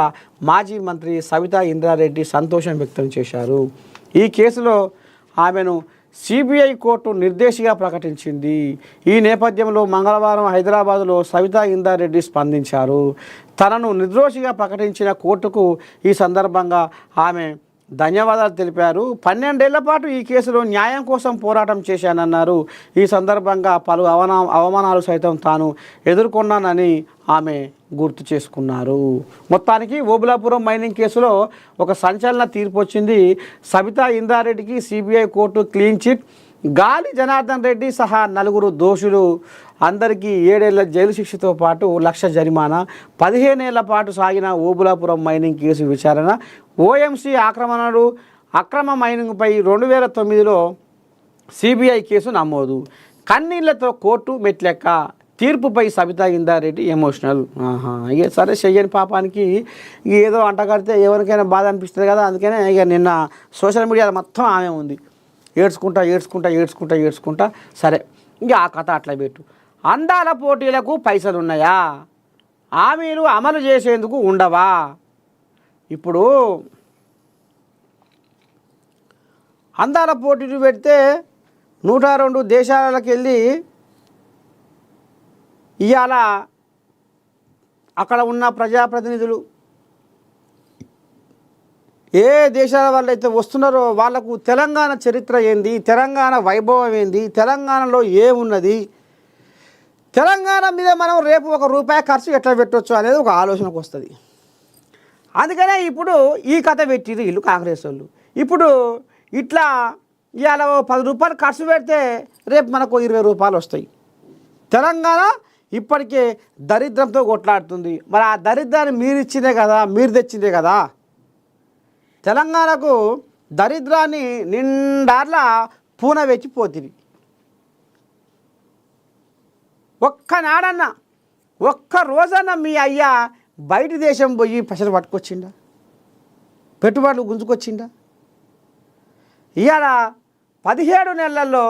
మాజీ మంత్రి సబితా ఇంద్రారెడ్డి సంతోషం వ్యక్తం చేశారు. ఈ కేసులో ఆమెను సిబిఐ కోర్టు నిర్దోషిగా ప్రకటించింది. ఈ నేపథ్యంలో మంగళవారం హైదరాబాదులో సబితా ఇంద్రారెడ్డి స్పందించారు. తనను నిర్దోషిగా ప్రకటించిన కోర్టుకు ఈ సందర్భంగా ఆమె ధన్యవాదాలు తెలిపారు. 12 ఏళ్ల పాటు ఈ కేసులో న్యాయం కోసం పోరాటం చేశానన్నారు. ఈ సందర్భంగా పలు అవమానాలు సైతం తాను ఎదుర్కొన్నానని ఆమె గుర్తు చేసుకున్నారు. మొత్తానికి ఓబులాపురం మైనింగ్ కేసులో ఒక సంచలన తీర్పు వచ్చింది. సబితా ఇంద్రారెడ్డికి CBI court clean chit, Gali Janardhan Reddy సహా 4 దోషులు అందరికీ 7 ఏళ్ల జైలు శిక్షతో పాటు 1 లక్ష జరిమానా. 15 ఏళ్ల పాటు సాగిన ఓబులాపురం మైనింగ్ కేసు విచారణ. ఓఎంసీ అక్రమ మైనింగ్పై 2009లో సిబిఐ కేసు నమోదు. కన్నీళ్లతో కోర్టు మెట్లెక్క, తీర్పుపై సబితా ఇందారెడ్డి ఎమోషనల్. ఇక సరే చెయ్యని పాపానికి ఏదో అంటగడితే ఎవరికైనా బాధ అనిపిస్తుంది కదా. అందుకనే ఇక నిన్న సోషల్ మీడియాలో మొత్తం ఆమె ఉంది, ఏడ్చుకుంటా. సరే ఇంకా ఆ కథ అట్లా పెట్టు. అందాల పోటీలకు పైసలు ఉన్నాయా? హామీలు అమలు చేసేందుకు ఉండవా? ఇప్పుడు అందాల పోటీలు పెడితే 102 దేశాలకు వెళ్ళి ఇవాళ అక్కడ ఉన్న ప్రజాప్రతినిధులు ఏ దేశాల వాళ్ళు అయితే వస్తున్నారో వాళ్లకు తెలంగాణ చరిత్ర ఏంది, తెలంగాణ వైభవం ఏంది, తెలంగాణలో ఏమున్నది, తెలంగాణ మీద మనం రేపు ₹1 ఖర్చు ఎట్లా పెట్టవచ్చు అనేది ఒక ఆలోచనకు వస్తుంది. అందుకనే ఇప్పుడు ఈ కథ పెట్టిరు వీళ్ళు కాంగ్రెస్ వాళ్ళు. ఇప్పుడు ఇట్లా ఇవాళ ₹10 ఖర్చు పెడితే రేపు మనకు ₹20 వస్తాయి. తెలంగాణ ఇప్పటికే దరిద్రంతో కొట్లాడుతుంది. మరి ఆ దరిద్రాన్ని మీరు ఇచ్చిందే కదా, మీరు తెచ్చిందే కదా. తెలంగాణకు దరిద్రాన్ని నిండార్లా పూన వెచ్చిపోతుంది. ఒక్కనాడన్నా ఒక్క రోజన్నా మీ అయ్యా బయట దేశం పోయి పైసలు పట్టుకొచ్చిండా, పెట్టుబడులు గుంజుకొచ్చిండా? ఇవాళ 17 నెలల్లో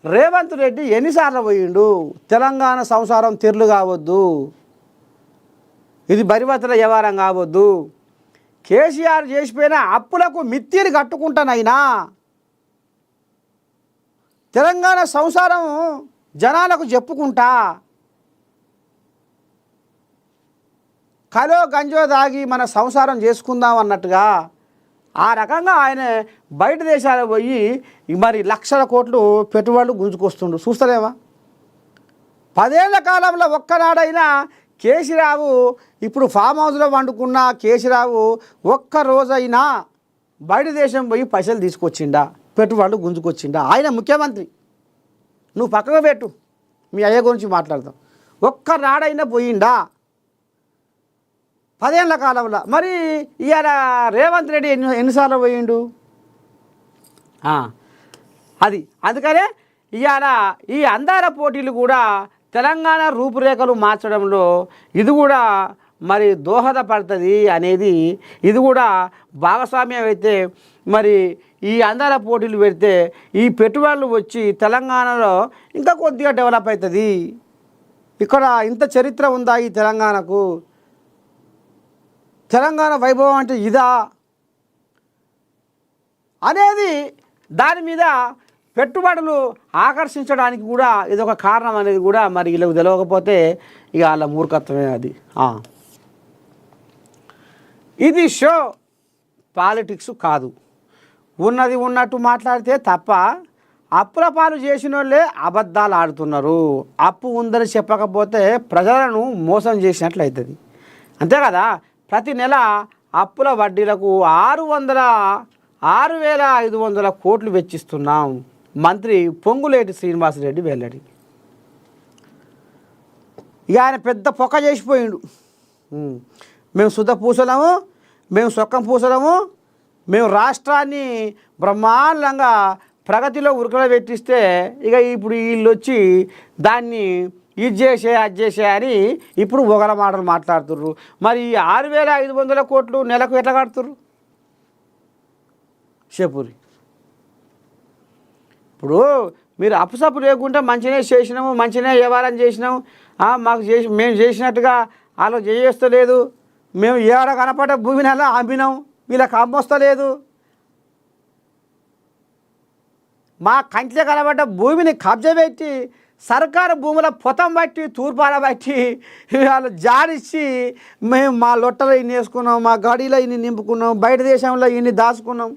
రేవంత్ రెడ్డి ఎన్నిసార్లు పోయిండు? తెలంగాణ సంసారం తెరలు కావద్దు, ఇది బరివతల వ్యవహారం కావద్దు, కేసీఆర్ చేసిపోయిన అప్పులకు మిత్తిని కట్టుకుంటానైనా తెలంగాణ సంసారం జనాలకు చెప్పుకుంటా కలో గంజో దాగి మన సంసారం చేసుకుందాం అన్నట్టుగా ఆ రకంగా ఆయన బయట దేశాలకు పోయి మరి లక్షల కోట్లు పెట్టుబడులు గుంజుకొస్తుండు. చూస్తలేమా? 10 ఏళ్ల కాలంలో ఒక్కనాడైనా కేసీరావు ఇప్పుడు ఫామ్ హౌస్లో వండుకున్న కేసీరావు ఒక్క రోజైనా బయట దేశం పోయి పైసలు తీసుకొచ్చిండా, పెట్టుబడులు గుంజుకొచ్చిండా? ఆయన ముఖ్యమంత్రి, నువ్వు పక్కగా పెట్టు, మీ అయ్య గురించి మాట్లాడతాం. ఒక్కనాడైనా పోయిండా 10 ఏళ్ల కాలంలో? మరి ఇవాళ రేవంత్ రెడ్డి ఎన్నిసార్లు పోయిండు? అది అందుకనే ఇవాళ ఈ అందాల పోటీలు కూడా తెలంగాణ రూపురేఖలు మార్చడంలో ఇది కూడా మరి దోహదపడుతుంది అనేది, ఇది కూడా భాగస్వామ్యం అయితే మరి ఈ అందాల పోటీలు పెడితే ఈ పెట్టుబడులు వచ్చి తెలంగాణలో ఇంకా కొద్దిగా డెవలప్ అవుతుంది. ఇక్కడ ఇంత చరిత్ర ఉందా ఈ తెలంగాణకు? తెలంగాణ వైభవం అంటే ఇదా అనేది దాని మీద పెట్టుబడులు ఆకర్షించడానికి కూడా ఇదొక కారణం అనేది కూడా మరి వీళ్ళకి తెలియకపోతే ఇక వాళ్ళ మూర్ఖత్వమే అది. ఇది షో, పాలిటిక్స్ కాదు. ఉన్నది ఉన్నట్టు మాట్లాడితే తప్ప అప్పుల పాలు చేసిన వాళ్ళే అబద్ధాలు ఆడుతున్నారు. అప్పు ఉందని చెప్పకపోతే ప్రజలను మోసం చేసినట్లు అవుతుంది. అంతే కదా? ప్రతి నెల అప్పుల వడ్డీలకు 6,500 కోట్లు వెచ్చిస్తున్నాం. మంత్రి పొంగులేటి శ్రీనివాసరెడ్డి వెల్లడి. ఇక ఆయన పెద్ద పొక్క చేసిపోయిండు. మేము శుద్ధ పూసలము, మేము సొక్కం పూసలము, మేము రాష్ట్రాన్ని బ్రహ్మాండంగా ప్రగతిలో ఉరకలు పెట్టిస్తే ఇక ఇప్పుడు వీళ్ళు వచ్చి దాన్ని ఇది చేసే అది చేసే అని ఇప్పుడు ఒకల మాటలు మాట్లాడుతుర్రు. మరి 6,500 కోట్లు నెలకు ఎట్లా కడుతుర్రు చెప్పురి? ఇప్పుడు మీరు అప్పుసప్పు లేకుండా మంచిగా చేసినాము, మంచిగా వ్యవహారం చేసినాము, మాకు మేము చేసినట్టుగా వాళ్ళు చేయస్తలేదు, మేము ఏడ కనపడ్డ భూమిని అలా అమ్మినాం, వీళ్ళకి అమ్మొస్తలేదు, మా కంట్లో కనబడ్డ భూమిని కబ్జా పెట్టి సర్కారు భూముల పొతం బట్టి తూర్పాల బట్టి వాళ్ళు జాడిచ్చి మేము మా లొట్టలో ఇన్ని వేసుకున్నాం, మా గడిలో ఇన్ని నింపుకున్నాం, బయట దేశంలో ఇన్ని దాచుకున్నాం,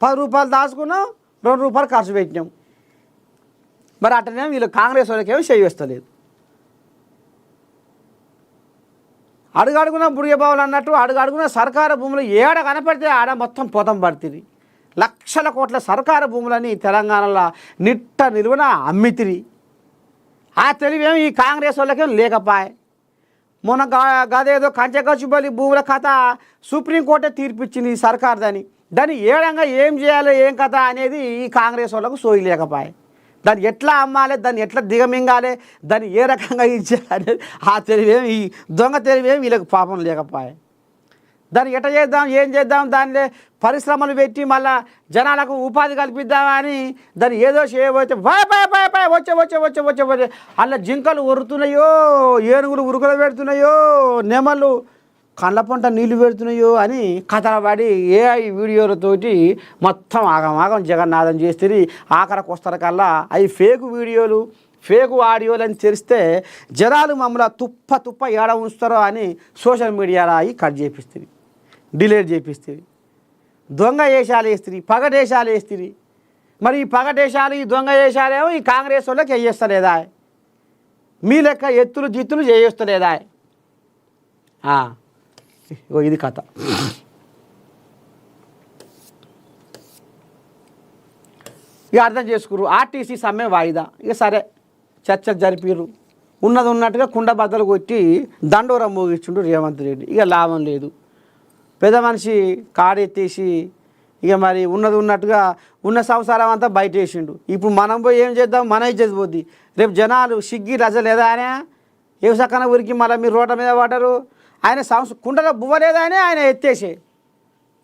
₹10 దాచుకున్నాం, ₹2 ఖర్చు పెట్టినాం. మరి అట్లనే వీళ్ళు కాంగ్రెస్ వాళ్ళకేమో చేయవేస్తలేదు. అడుగడుగున బుడిగబావులు అన్నట్టు అడుగడుగున సర్కారు భూములు ఏడ కనపడితే ఆడ మొత్తం పొతం పడుతుంది. లక్షల కోట్ల సర్కారు భూములని తెలంగాణలో నిట్ట నిలువన అమ్మితిరి. ఆ తెలివేమో ఈ కాంగ్రెస్ వాళ్ళకేమో లేకపాయే. మొన్న గదేదో కంచెకచ్చుబలి భూముల కథ సుప్రీంకోర్టే తీర్పిచ్చింది ఈ సర్కార్దని. దాన్ని ఏడంగా ఏం చేయాలి, ఏం కథ అనేది ఈ కాంగ్రెస్ వాళ్ళకు సోయి లేకపాయే. దాన్ని ఎట్లా అమ్మాలి, దాన్ని ఎట్లా దిగమింగాలి, దాన్ని ఏ రకంగా ఇచ్చేయాలి ఆ తెలివేమి, ఈ దొంగ తెలివేమి వీళ్ళకి పాపం లేకపాయే. దాన్ని ఎట్లా చేద్దాం, ఏం చేద్దాం, దానిలో పరిశ్రమలు పెట్టి మళ్ళా జనాలకు ఉపాధి కల్పిద్దామని దాన్ని ఏదో చేయబోతే వచ్చే అలా జింకలు ఉరుతున్నాయో, ఏనుగులు ఉరుకులు పెడుతున్నాయో, నెమలు కళ్ళ పంట నీళ్లు పెడుతున్నాయో అని కథలు పడి ఏఐ వీడియోలతోటి మొత్తం ఆగమాగం జగన్నాథం చేస్తుంది. ఆఖరికి వస్తారు అవి ఫేక్ వీడియోలు, ఫేక్ ఆడియోలు అని తెలిస్తే జనాలు మమ్మల్ని తుప్ప ఏడ ఉంచుతారో అని సోషల్ మీడియాలో అవి కట్ చేపిస్తుంది, డిలీట్ చేపిస్తుంది, దొంగ వేషాలు వేస్తుంది, పగ వేషాలు వేస్తుంది. మరి ఈ పగటేశాలు ఈ దొంగ వేషాలేమో ఈ కాంగ్రెస్ వాళ్ళకి వేయేస్తలేదా? మీ లెక్క ఎత్తులు జిత్తులు చేయొస్తలేదా? ఇది కథ. ఇక అర్థం చేసుకురు. ఆర్టీసీ సమ్మె వాయిదా. ఇక సరే చర్చలు జరిపిర్రు. ఉన్నది ఉన్నట్టుగా కుండ బద్దలు కొట్టి దండోరం మోగిచ్చుండు రేవంత్ రెడ్డి. ఇక లాభం లేదు. పెద్ద మనిషి కాడెత్తేసి ఇక మరి ఉన్నది ఉన్నట్టుగా ఉన్న సంసారం అంతా బయట వేసిండు. ఇప్పుడు మనం పోయి ఏం చేద్దాం? మన ఇజ్జత్ పోద్ది. రేపు జనాలు సిగ్గి రజ లేదా ఆయన ఏ సక్కన ఊరికి మళ్ళీ మీరు రోడ్ల మీద పడ్డారు. ఆయన కుండలో బువ్వ లేదా ఆయన ఎత్తేసే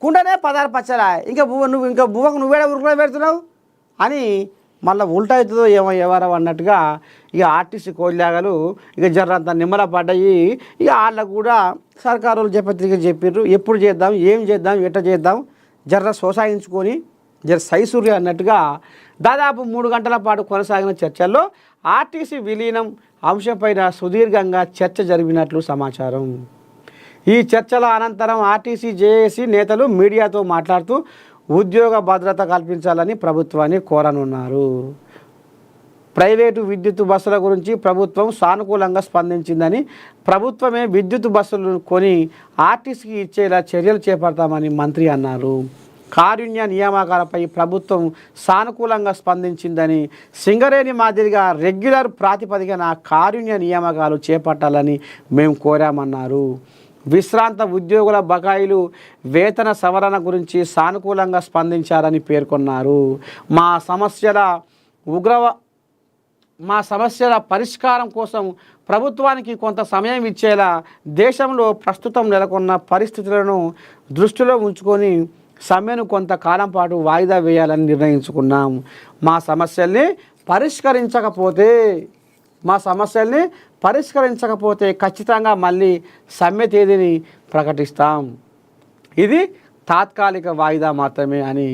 కుండనే 16 పచ్చలా ఇంకా బువ్వకు నువ్వేడా ఉరుకులో పెడుతున్నావు అని మళ్ళీ ఉల్టా అవుతుందో ఏమో ఎవరో అన్నట్టుగా ఇక ఆర్టీసీ కోళ్ళాగలు ఇక జర్రంతా నిమ్మల పడ్డాయి. ఇక వాళ్ళకు కూడా సర్కారు వాళ్ళు చెప్పిర్రు ఎప్పుడు చేద్దాం, ఏం చేద్దాం, ఎట్ట చేద్దాం, జర్ర సోసాయించుకొని జర సైసూర్య అన్నట్టుగా దాదాపు 3 గంటల పాటు కొనసాగిన చర్చల్లో ఆర్టీసీ విలీనం అంశంపైన సుదీర్ఘంగా చర్చ జరిగినట్లు సమాచారం. ఈ చర్చల అనంతరం ఆర్టీసీ జేఏసీ నేతలు మీడియాతో మాట్లాడుతూ ఉద్యోగ భద్రత కల్పించాలని ప్రభుత్వాన్ని కోరనున్నారు. ప్రైవేటు విద్యుత్ బస్సుల గురించి ప్రభుత్వం సానుకూలంగా స్పందించిందని, ప్రభుత్వమే విద్యుత్ బస్సులను కొని ఆర్టీసీకి ఇచ్చేలా చర్యలు చేపడతామని మంత్రి అన్నారు. కారుణ్య నియామకాలపై ప్రభుత్వం సానుకూలంగా స్పందించిందని, సింగరేణి మాదిరిగా రెగ్యులర్ ప్రాతిపదికన కారుణ్య నియామకాలు చేపట్టాలని మేము కోరామన్నారు. విశ్రాంత ఉద్యోగుల బకాయిలు, వేతన సవరణ గురించి సానుకూలంగా స్పందించారని పేర్కొన్నారు. మా సమస్యల పరిష్కారం కోసం ప్రభుత్వానికి కొంత సమయం ఇచ్చేలా దేశంలో ప్రస్తుతం నెలకొన్న పరిస్థితులను దృష్టిలో ఉంచుకొని సమ్మెను కొంతకాలం పాటు వాయిదా వేయాలని నిర్ణయించుకున్నాం. మా సమస్యల్ని పరిష్కరించకపోతే ఖచ్చితంగా మళ్ళీ సమ్మె తేదీని ప్రకటిస్తాం. ఇది తాత్కాలిక వాయిదా మాత్రమే అని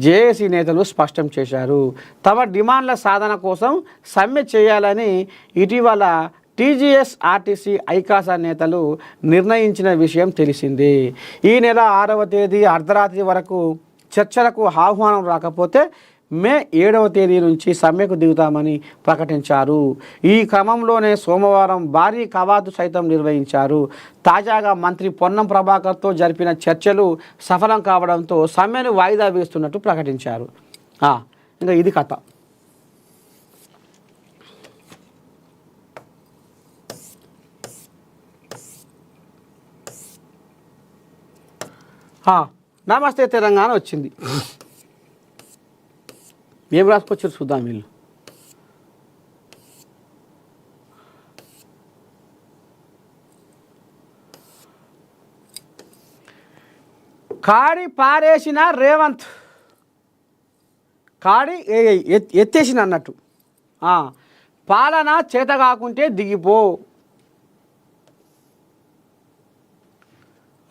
జేఏసీ నేతలు స్పష్టం చేశారు. తమ డిమాండ్ల సాధన కోసం సమ్మె చేయాలని ఇటీవల టీజీఎస్ ఆర్టీసీ ఐకాసా నేతలు నిర్ణయించిన విషయం తెలిసిందే. ఈ నెల 6వ తేదీ అర్ధరాత్రి వరకు చర్చలకు ఆహ్వానం రాకపోతే మే 7వ తేదీ నుంచి సమ్మెకు దిగుతామని ప్రకటించారు. ఈ క్రమంలోనే సోమవారం భారీ కవాతు సైతం నిర్వహించారు. తాజాగా మంత్రి పొన్నం ప్రభాకర్తో జరిపిన చర్చలు సఫలం కావడంతో సమ్మెను వాయిదా వేస్తున్నట్టు ప్రకటించారు. ఇంకా ఇది కథ. నమస్తే తెలంగాణ వచ్చింది. ఏం రాసుకొచ్చారు చూద్దాం. వీళ్ళు కాడి పారేసిన రేవంత్, కాడి ఎత్తేసిన అన్నట్టు. పాలన చేత కాకుంటే దిగిపో.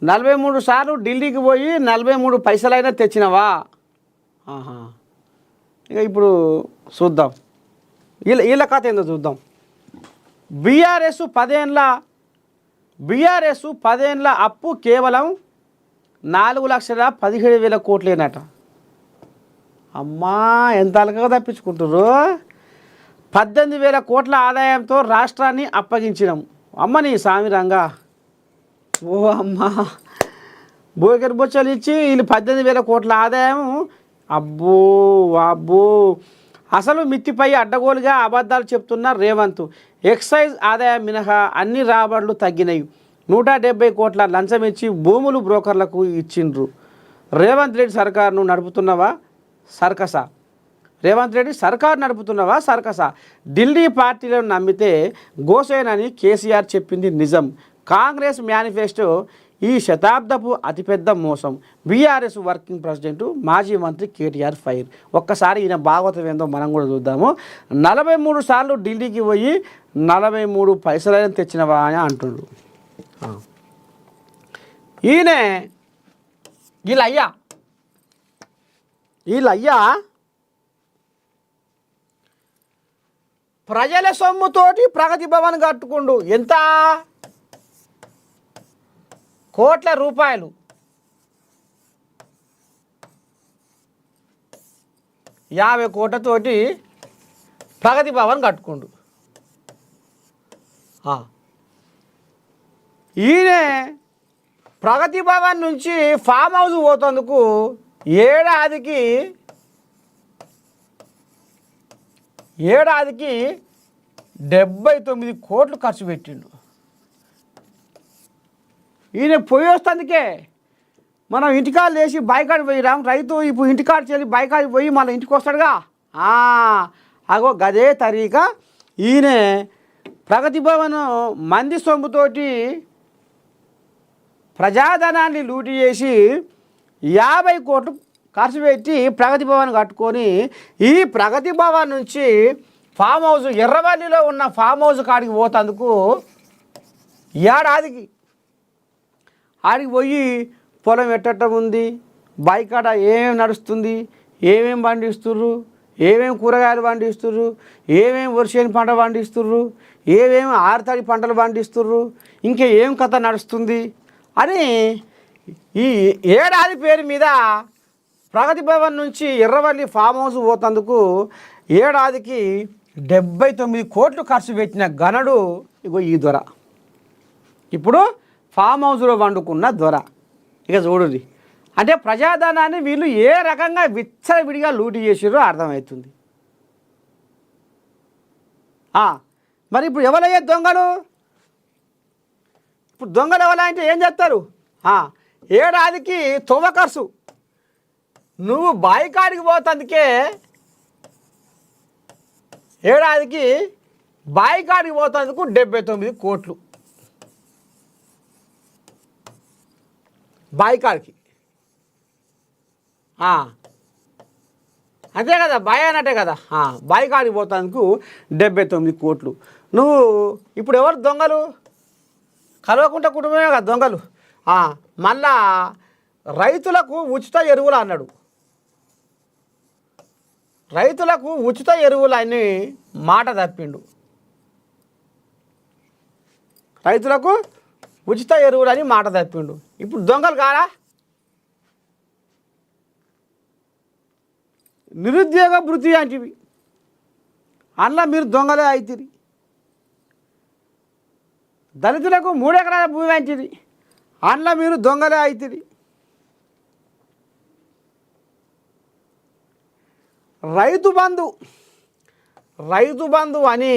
43 సార్లు ఢిల్లీకి పోయి 43 పైసలైనా తెచ్చినవా? ఇక ఇప్పుడు చూద్దాం వీళ్ళ కథ ఏందో చూద్దాం. బీఆర్ఎస్ 10 ఏళ్ళ అప్పు కేవలం 4,17,000 కోట్లేనట. అమ్మా ఎంత అలకగా తప్పించుకుంటారు. 18,000 కోట్ల ఆదాయంతో రాష్ట్రాన్ని అప్పగించినాం. అమ్మని సామిరంగా ఓ అమ్మ బోకర్ బొచ్చలు ఇచ్చి వీళ్ళు 18,000 కోట్ల ఆదాయం. అబ్బో అబ్బో అసలు మిత్తిపై అడ్డగోలుగా అబద్ధాలు చెప్తున్న రేవంత్. ఎక్సైజ్ ఆదాయం మినహా అన్ని రాబడులు తగ్గినాయి. 170 కోట్ల లంచం ఇచ్చి భూములు బ్రోకర్లకు ఇచ్చిండ్రు. రేవంత్ రెడ్డి సర్కారును నడుపుతున్నవా సర్కసా? సర్కసా? ఢిల్లీ పార్టీలను నమ్మితే గోసేనని కేసీఆర్ చెప్పింది నిజం. కాంగ్రెస్ మేనిఫెస్టో ఈ శతాబ్దపు అతిపెద్ద మోసం. బీఆర్ఎస్ వర్కింగ్ ప్రెసిడెంట్ మాజీ మంత్రి కేటీఆర్ ఫైర్. ఒక్కసారి ఈయన భాగవతం ఏందో మనం కూడా చూద్దాము. 43 సార్లు ఢిల్లీకి పోయి 43 పైసలైనా తెచ్చినవా అని అంటుండ్రు. ఈయనే వీళ్ళయ్యా ప్రజల సొమ్ముతోటి ప్రగతి భవన్ కట్టుకుండు. ఎంత కోట్ల రూపాయలు. 50 కోట్లతోటి ప్రగతి భవన్ కట్టుకుండు. ఈయన ప్రగతి భవన్ నుంచి ఫామ్ హౌస్ పోతందుకు ఏడాదికి 79 కోట్లు ఖర్చు పెట్టిండు. ఈయన పోయి వస్తుందికే మనం ఇంటికాడ లేచి బైకాడికి పోయిరాం. రైతు ఇప్పుడు ఇంటికాడ చెల్లి బైకాడికి పోయి మళ్ళీ ఇంటికి వస్తాడుగా. అగో గదే తరీక ఈయన ప్రగతి భవన్ మంది సొమ్ముతోటి ప్రజాధనాన్ని లూటి చేసి 50 కోట్లు ఖర్చు పెట్టి ప్రగతి భవన్ కట్టుకొని ఈ ప్రగతి భవన్ నుంచి ఫామ్ హౌస్ ఎర్రవల్లిలో ఉన్న ఫామ్ హౌస్ కాడికి పోతందుకు ఏడాదికి ఆడికి పోయి పొలం ఎట్టడం ఉంది, బైకాడ ఏమేమి నడుస్తుంది, ఏమేమి పండిస్తుర్రు, ఏమేమి కూరగాయలు పండిస్తుర్రు, ఏమేమి వర్షేని పంట పండిస్తుర్రు, ఏమేమి ఆరుతడి పంటలు పండిస్తుర్రు, ఇంకా ఏం కథ నడుస్తుంది అని ఈ ఏడాది పేరు మీద ప్రగతి భవన్ నుంచి ఎర్రవల్లి ఫామ్ హౌస్ పోతందుకు ఏడాదికి 79 కోట్లు ఖర్చు పెట్టిన గనుడు ఇగో ఈ దొర. ఇప్పుడు ఫామ్ హౌస్లో వండుకున్న దొర. ఇక చూడుది అంటే ప్రజాధనాన్ని వీళ్ళు ఏ రకంగా విచ్చలవిడిగా లూటి చేసిరో అర్థమవుతుంది. మరి ఇప్పుడు ఎవరయ్యే దొంగలు? ఇప్పుడు దొంగలు ఎవరా అంటే ఏం చేస్తారు? ఏడాదికి తొవ్వ ఖర్చు. నువ్వు బాయికాడికి పోతందుకే ఏడాదికి బాయికాడికి పోతందుకు 79 కోట్లు బాయికాడికి. అంతే కదా, బాయ్ అన్నట్టే కదా. బాయికాడికి పోతందుకు 79 కోట్లు. నువ్వు ఇప్పుడు ఎవరు దొంగలు? కలవకుంట కుటుంబమే కదా దొంగలు. మళ్ళా రైతులకు ఉచిత ఎరువులు అన్నాడు. రైతులకు ఉచిత ఎరువులు అని మాట తప్పిండు. రైతులకు ఉచిత ఎరువులు అని మాట తప్పిండు. ఇప్పుడు దొంగలు కారా? నిరుద్యోగ భృతి అంటివి అందులో మీరు దొంగలే అవుతుంది. దళితులకు 3 ఎకరాల భూమి అంటిది అందులో మీరు దొంగలే అవుతుంది. రైతు బంధు అని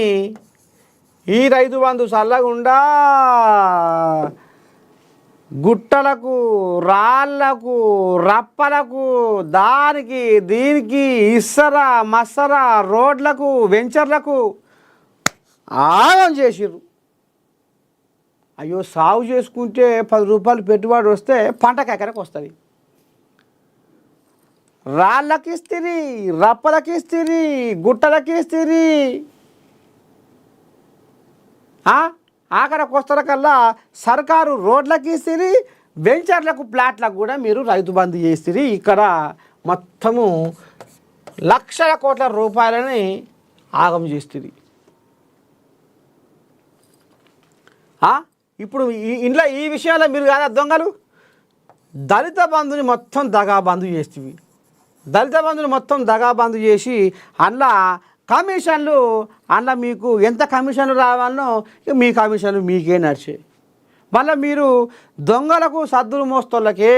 ఈ రైతు బంధు చల్లగుండా గుట్టలకు, రాళ్లకు, రప్పలకు, దానికి దీనికి ఇස්සర మස්සర రోడ్లకు, వెంచర్లకు ఆగం చేసిర్రు. అయ్యో సాగు చేసుకుంటే 10 రూపాయలు పెట్టుబడి వస్తే పంటకు ఎకరకు వస్తుంది. రాళ్ళకి ఇస్తిరి, రప్పలకి ఇస్తిరి, గుట్టలకి ఇస్తిరి. ఆఖరికి వస్తారకల్లా సర్కారు రోడ్లకి ఇస్తిరి, వెంచర్లకు, ప్లాట్లకు కూడా మీరు రైతు బంధు చేస్తుంది. ఇక్కడ మొత్తము లక్షల కోట్ల రూపాయలని ఆగం చేస్తుంది. ఇప్పుడు ఇంట్లో ఈ విషయంలో మీరు కాదా దొంగలు? దళిత బంధుని మొత్తం దగా బంధు చేస్తుంది. దళిత బంధుని మొత్తం దగా బంధు చేసి అందులో కమిషన్లు, అందులో మీకు ఎంత కమిషన్లు రావాలనో మీ కమిషన్లు మీకే నడిచాయి. మళ్ళీ మీరు దొంగలకు సద్దులు మోస్తోళ్ళకే,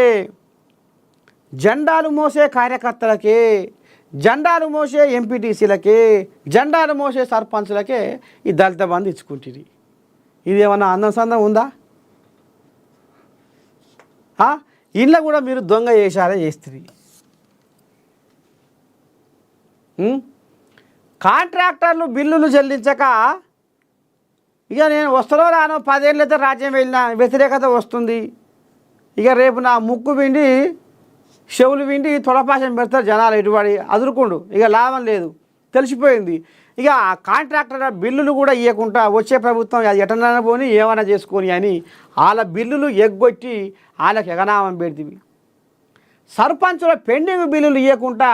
జెండాలు మోసే కార్యకర్తలకే, జెండాలు మోసే ఎంపీటీసీలకే, జెండాలు మోసే సర్పంచులకే ఈ దళిత బంధు ఇచ్చుకుంటుంది. ఇది ఏమన్నా అందం సందం ఉందా? ఇంట్లో కూడా మీరు దొంగ చేశారే చేస్తుంది. కాంట్రాక్టర్లు బిల్లులు చెల్లించక ఇక నేను వస్తానో రానో 10 ఏళ్ళైతే రాజ్యం వెళ్ళిన వ్యతిరేకత వస్తుంది. ఇక రేపు నా ముక్కు పిండి చెవులు పిండి తొడపాశం పెడతారు జనాలు, ఎటుబడి అదురుకుండు. ఇక లాభం లేదు, తెలిసిపోయింది. ఇక కాంట్రాక్టర్ బిల్లులు కూడా ఇవ్వకుండా వచ్చే ప్రభుత్వం అది ఎటనైనా పోని ఏమైనా చేసుకొని అని వాళ్ళ బిల్లులు ఎగ్గొట్టి వాళ్ళకి ఎగనామం పెడుతుంది. సర్పంచుల పెండింగ్ బిల్లులు ఇవ్వకుండా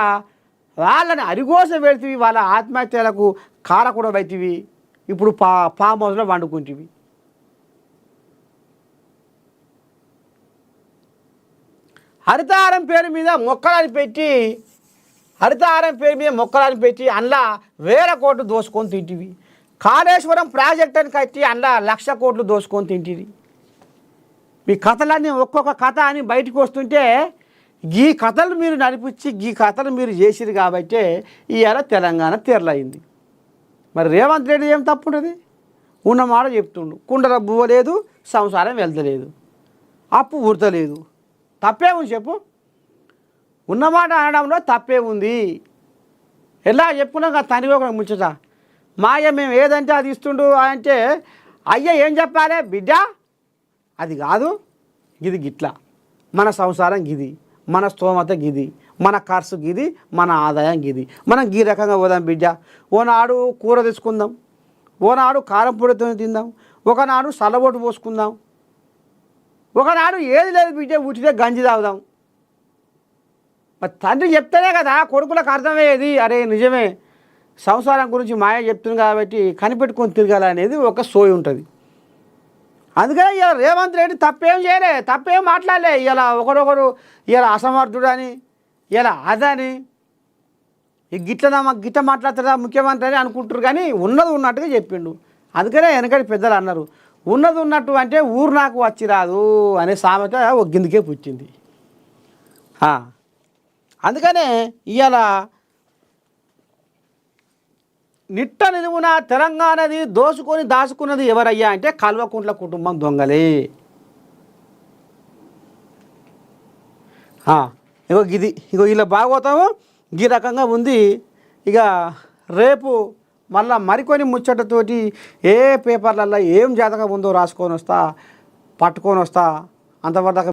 వాళ్ళని అరిగోస పెడుతుంది. వాళ్ళ ఆత్మహత్యలకు కారకూడ అవుతుంది. ఇప్పుడు ఫామ్ హౌస్లో వండుకుంటుంది. హరితారం పేరు మీద మొక్కలని పెట్టి హరితహారం పేరు మీద మొక్కలను పెట్టి అందులో 1000 కోట్లు దోసుకొని తింటివి. కాళేశ్వరం ప్రాజెక్ట్ అని కట్టి అందులో 1,00,000 కోట్లు దోసుకొని తింటివి. మీ కథలన్నీ ఒక్కొక్క కథ అని బయటకు వస్తుంటే ఈ కథలు మీరు నడిపించి ఈ కథలు మీరు చేసిరు కాబట్టి ఇవాళ తెలంగాణ తెరలైంది. మరి రేవంత్ రెడ్డి ఏం తప్పుంటుంది? ఉన్నమాట చెప్తుండు. కుండల బువ్వ లేదు, సంసారం వెళ్తలేదు, అప్పు ఊడతలేదు. తప్పే ఉంది చెప్పు. ఉన్నమాట అనడంలో తప్పే ఉంది. ఎలా చెప్పుకున్నాక తండ్రి ఒక ముచ్చట. మా అయ్య మేము ఏదంటే అది ఇస్తుండు అంటే అయ్య ఏం చెప్పాలి? బిడ్డ అది కాదు, గిది గిట్లా, మన సంసారం గిది, మన స్తోమత గిది, మన ఖర్చు గిది, మన ఆదాయం గిది, మనం గీ రకంగా పోదాం బిడ్డ. ఓనాడు కూర తీసుకుందాం, ఓనాడు కారం పొడితో తిందాం, ఒకనాడు సల్లబొట్టు పోసుకుందాం, ఒకనాడు ఏది లేదు బిడ్డ ఉట్టితే గంజి తాగుదాం. మరి తండ్రి చెప్తేనే కదా కొడుకులకు అర్థమయ్యేది. అరే నిజమే, సంసారం గురించి మాయ చెప్తుంది కాబట్టి కనిపెట్టుకొని తిరగాలనేది ఒక సోయి ఉంటుంది. అందుకని ఇలా రేవంత్ రెడ్డి తప్పేం చేయలే, తప్పేం మాట్లాడలే. ఇలా ఒకడొకడు ఇలా అసమర్థుడని, ఇలా అదని, ఈ గిట్ట మాట్లాడుతుందా ముఖ్యమంత్రి అని అనుకుంటారు. కానీ ఉన్నది ఉన్నట్టుగా చెప్పిండు. అందుకనే వెనకటి పెద్దలు అన్నారు, ఉన్నది ఉన్నట్టు అంటే ఊరు నాకు వచ్చి రాదు అనే సామెత ఒక గిందుకే పుచ్చింది. అందుకనే ఇవాళ నిట్ట నిలువున తెలంగాణది దోసుకొని దాచుకున్నది ఎవరయ్యా అంటే కల్వకుంట్ల కుటుంబం దొంగలే. ఇగో ఇగో ఇలా భాగవతము ఈ రకంగా ఉంది. ఇక రేపు మళ్ళా మరికొని ముచ్చటతోటి ఏ పేపర్లలో ఏం జాతకం ఉందో రాసుకొని వస్తా, పట్టుకొని వస్తా. అంతవరకు